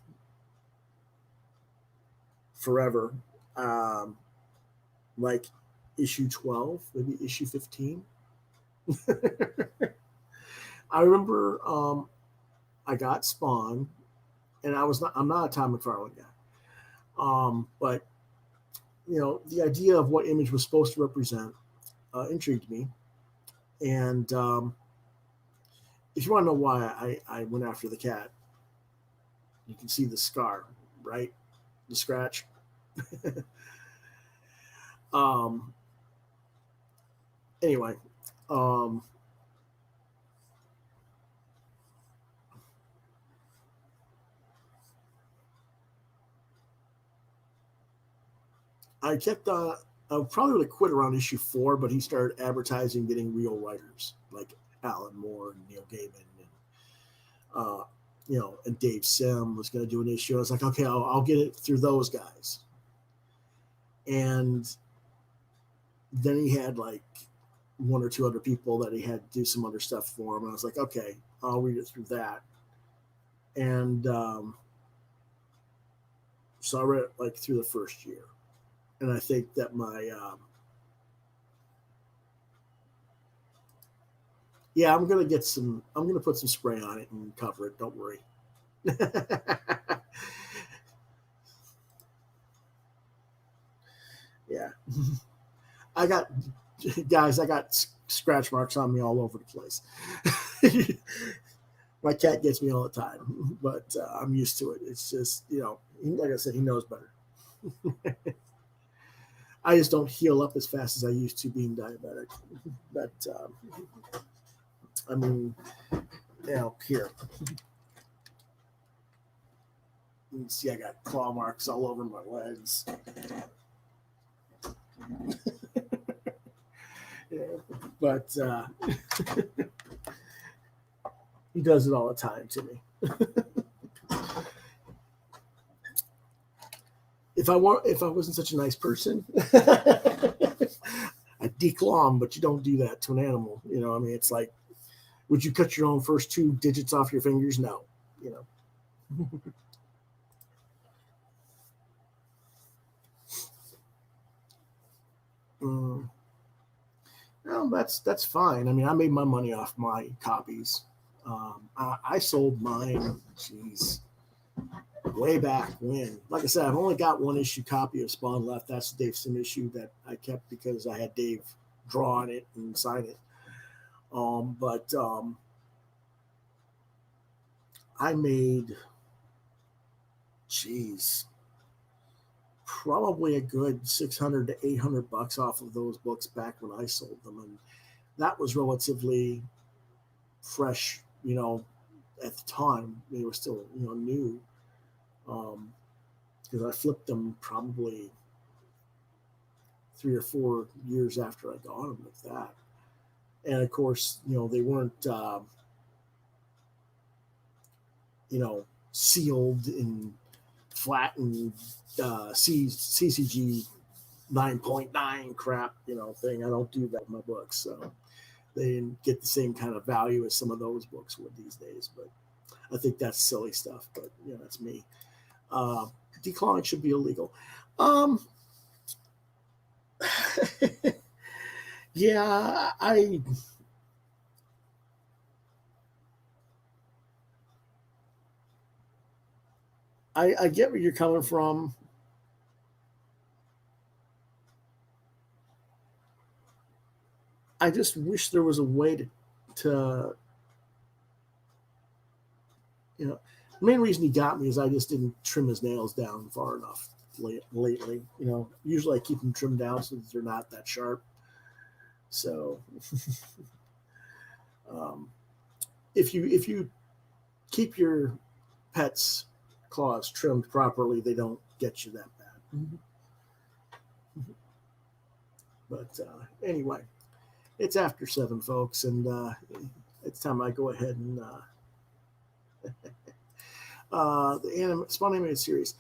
forever. Like issue 12, maybe issue 15. I remember I got Spawn, and I'm not a Tom McFarlane guy. But the idea of what Image was supposed to represent intrigued me. And if you want to know why I went after the cat, you can see the scar, right? The scratch. Anyway, I kept I probably would have quit around issue 4, but he started advertising getting real writers like Alan Moore and Neil Gaiman, and and Dave Sim was going to do an issue. I was like, okay, I'll get it through those guys. And then he had like one or two other people that he had to do some other stuff for him. And I was like, okay, I'll read it through that. And so I read it like through the first year. And I think that my I'm gonna put some spray on it and cover it, don't worry. Yeah. I got scratch marks on me all over the place. My cat gets me all the time, but I'm used to it. It's just, like I said, he knows better. I just don't heal up as fast as I used to being diabetic. But, I mean, here. You can see I got claw marks all over my legs. But he does it all the time to me. If I wasn't such a nice person, I'd declaw him, but you don't do that to an animal. I mean, it's like, would you cut your own first 2 digits off your fingers? No. Well, that's fine. I mean, I made my money off my copies. I sold mine, geez, way back when. Like I said, I've only got one issue copy of Spawn left. That's the Dave Sim issue that I kept because I had Dave draw on it and sign it. But I made, geez, probably a good $600 to $800 off of those books back when I sold them, and that was relatively fresh, at the time. They were still, new, because I flipped them probably 3 or 4 years after I got them, like that. And of course, they weren't sealed and flattened CCG 9.9 crap, thing. I don't do that with my books, so they didn't get the same kind of value as some of those books would these days. But I think that's silly stuff. But that's me. Declawing should be illegal. Yeah, I get where you're coming from. I just wish there was a way to the main reason he got me is I just didn't trim his nails down far enough lately. Usually I keep them trimmed down so that they're not that sharp. So if you keep your pet's claws trimmed properly, they don't get you that bad. But anyway, it's after 7, folks, and it's time I go ahead and the Spawn animated series.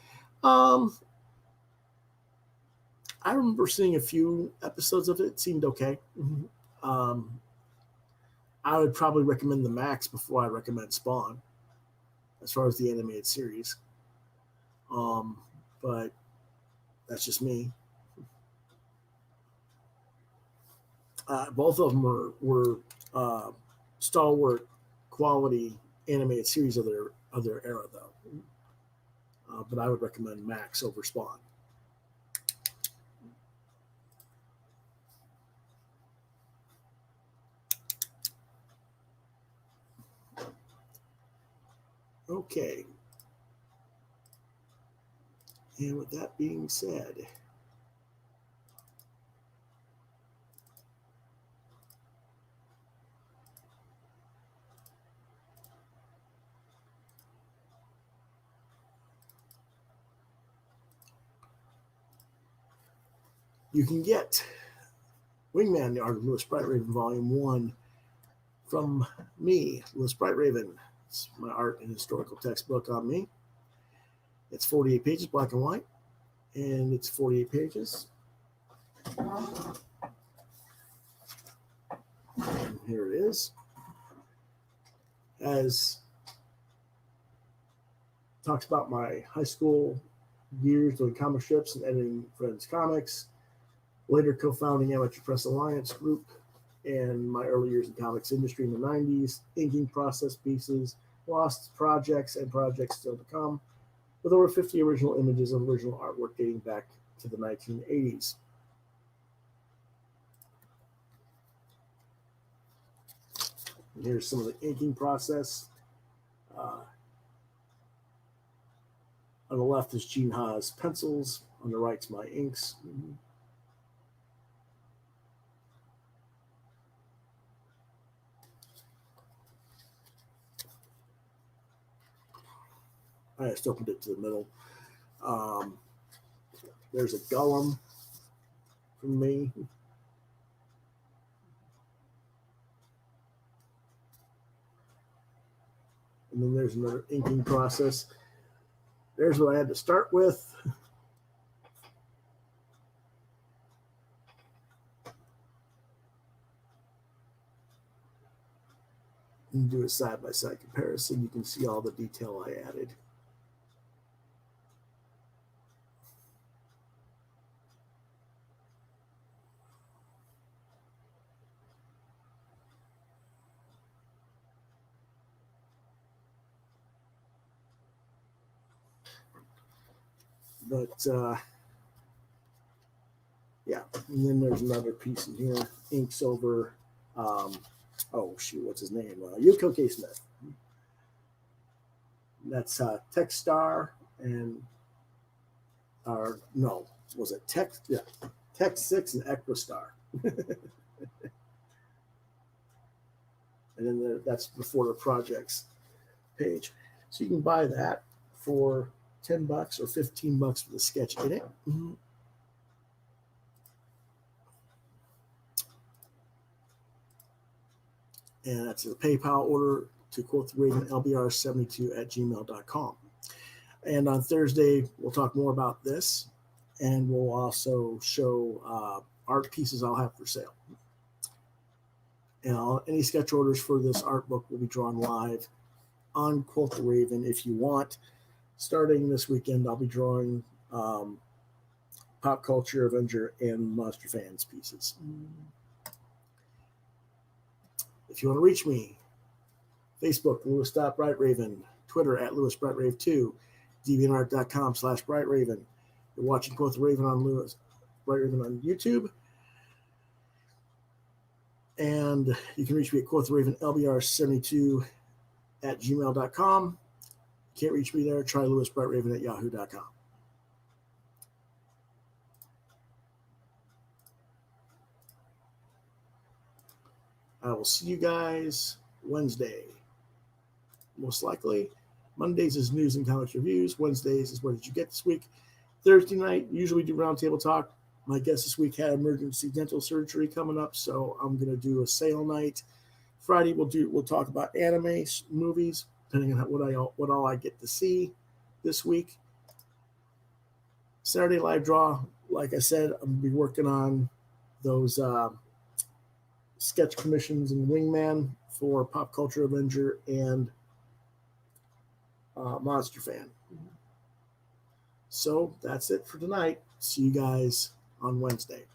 I remember seeing a few episodes of it. It seemed okay. I would probably recommend the Max before I recommend Spawn, as far as the animated series. But that's just me. Both of them were stalwart quality animated series of their era, though. But I would recommend Max over Spawn. Okay. And with that being said, you can get Wingman, the Art of Lewis Bright Raven, Volume 1 from me, Lewis Bright Raven. It's my art and historical textbook on me. It's 48 pages, black and white, and it's 48 pages. And here it is. As talks about my high school years doing comic strips and editing Friends Comics, later co-founding Amateur Press Alliance Group, and my early years in comics industry in the 90s, inking process pieces, lost projects, and projects still to come, with over 50 original images of original artwork dating back to the 1980s. And here's some of the inking process. On the left is Gene Ha's pencils. On the right's my inks. I just opened it to the middle. There's a Gollum from me. And then there's another inking process. There's what I had to start with. And do a side-by-side comparison. You can see all the detail I added. But yeah, and then there's another piece in here, inks over. Oh shoot, what's his name? Yuko K. Smith. That's Techstar and, or no, was it Tech? Yeah, Tech 6 and Equistar. And then that's before the projects page. So you can buy that for $10 or $15 for the sketch in it. And that's the PayPal order to quothravenlbr72@gmail.com. And on Thursday, we'll talk more about this, and we'll also show art pieces I'll have for sale. And any sketch orders for this art book will be drawn live on Quoth the Raven if you want. Starting this weekend, I'll be drawing Pop Culture, Avenger, and Monster Fans pieces. If you want to reach me, Facebook, Lewis.BrightRaven, Twitter @LewisBrightRave2, DeviantArt.com/BrightRaven. You're watching Quoth the Raven on Lewis Bright Raven on YouTube. And you can reach me at quothravenlbr72@gmail.com. Can't reach me there, try lewisbrightraven@yahoo.com. I will see you guys Wednesday. Most likely. Mondays is news and comics reviews. Wednesdays is what did you get this week. Thursday night, usually do roundtable talk. My guest this week had emergency dental surgery coming up, so I'm going to do a sale night. Friday we'll talk about anime movies, depending on what all I get to see this week. Saturday live draw, like I said, I'm going to be working on those sketch commissions and Wingman for Pop Culture Avenger and Monster Fan. So that's it for tonight. See you guys on Wednesday.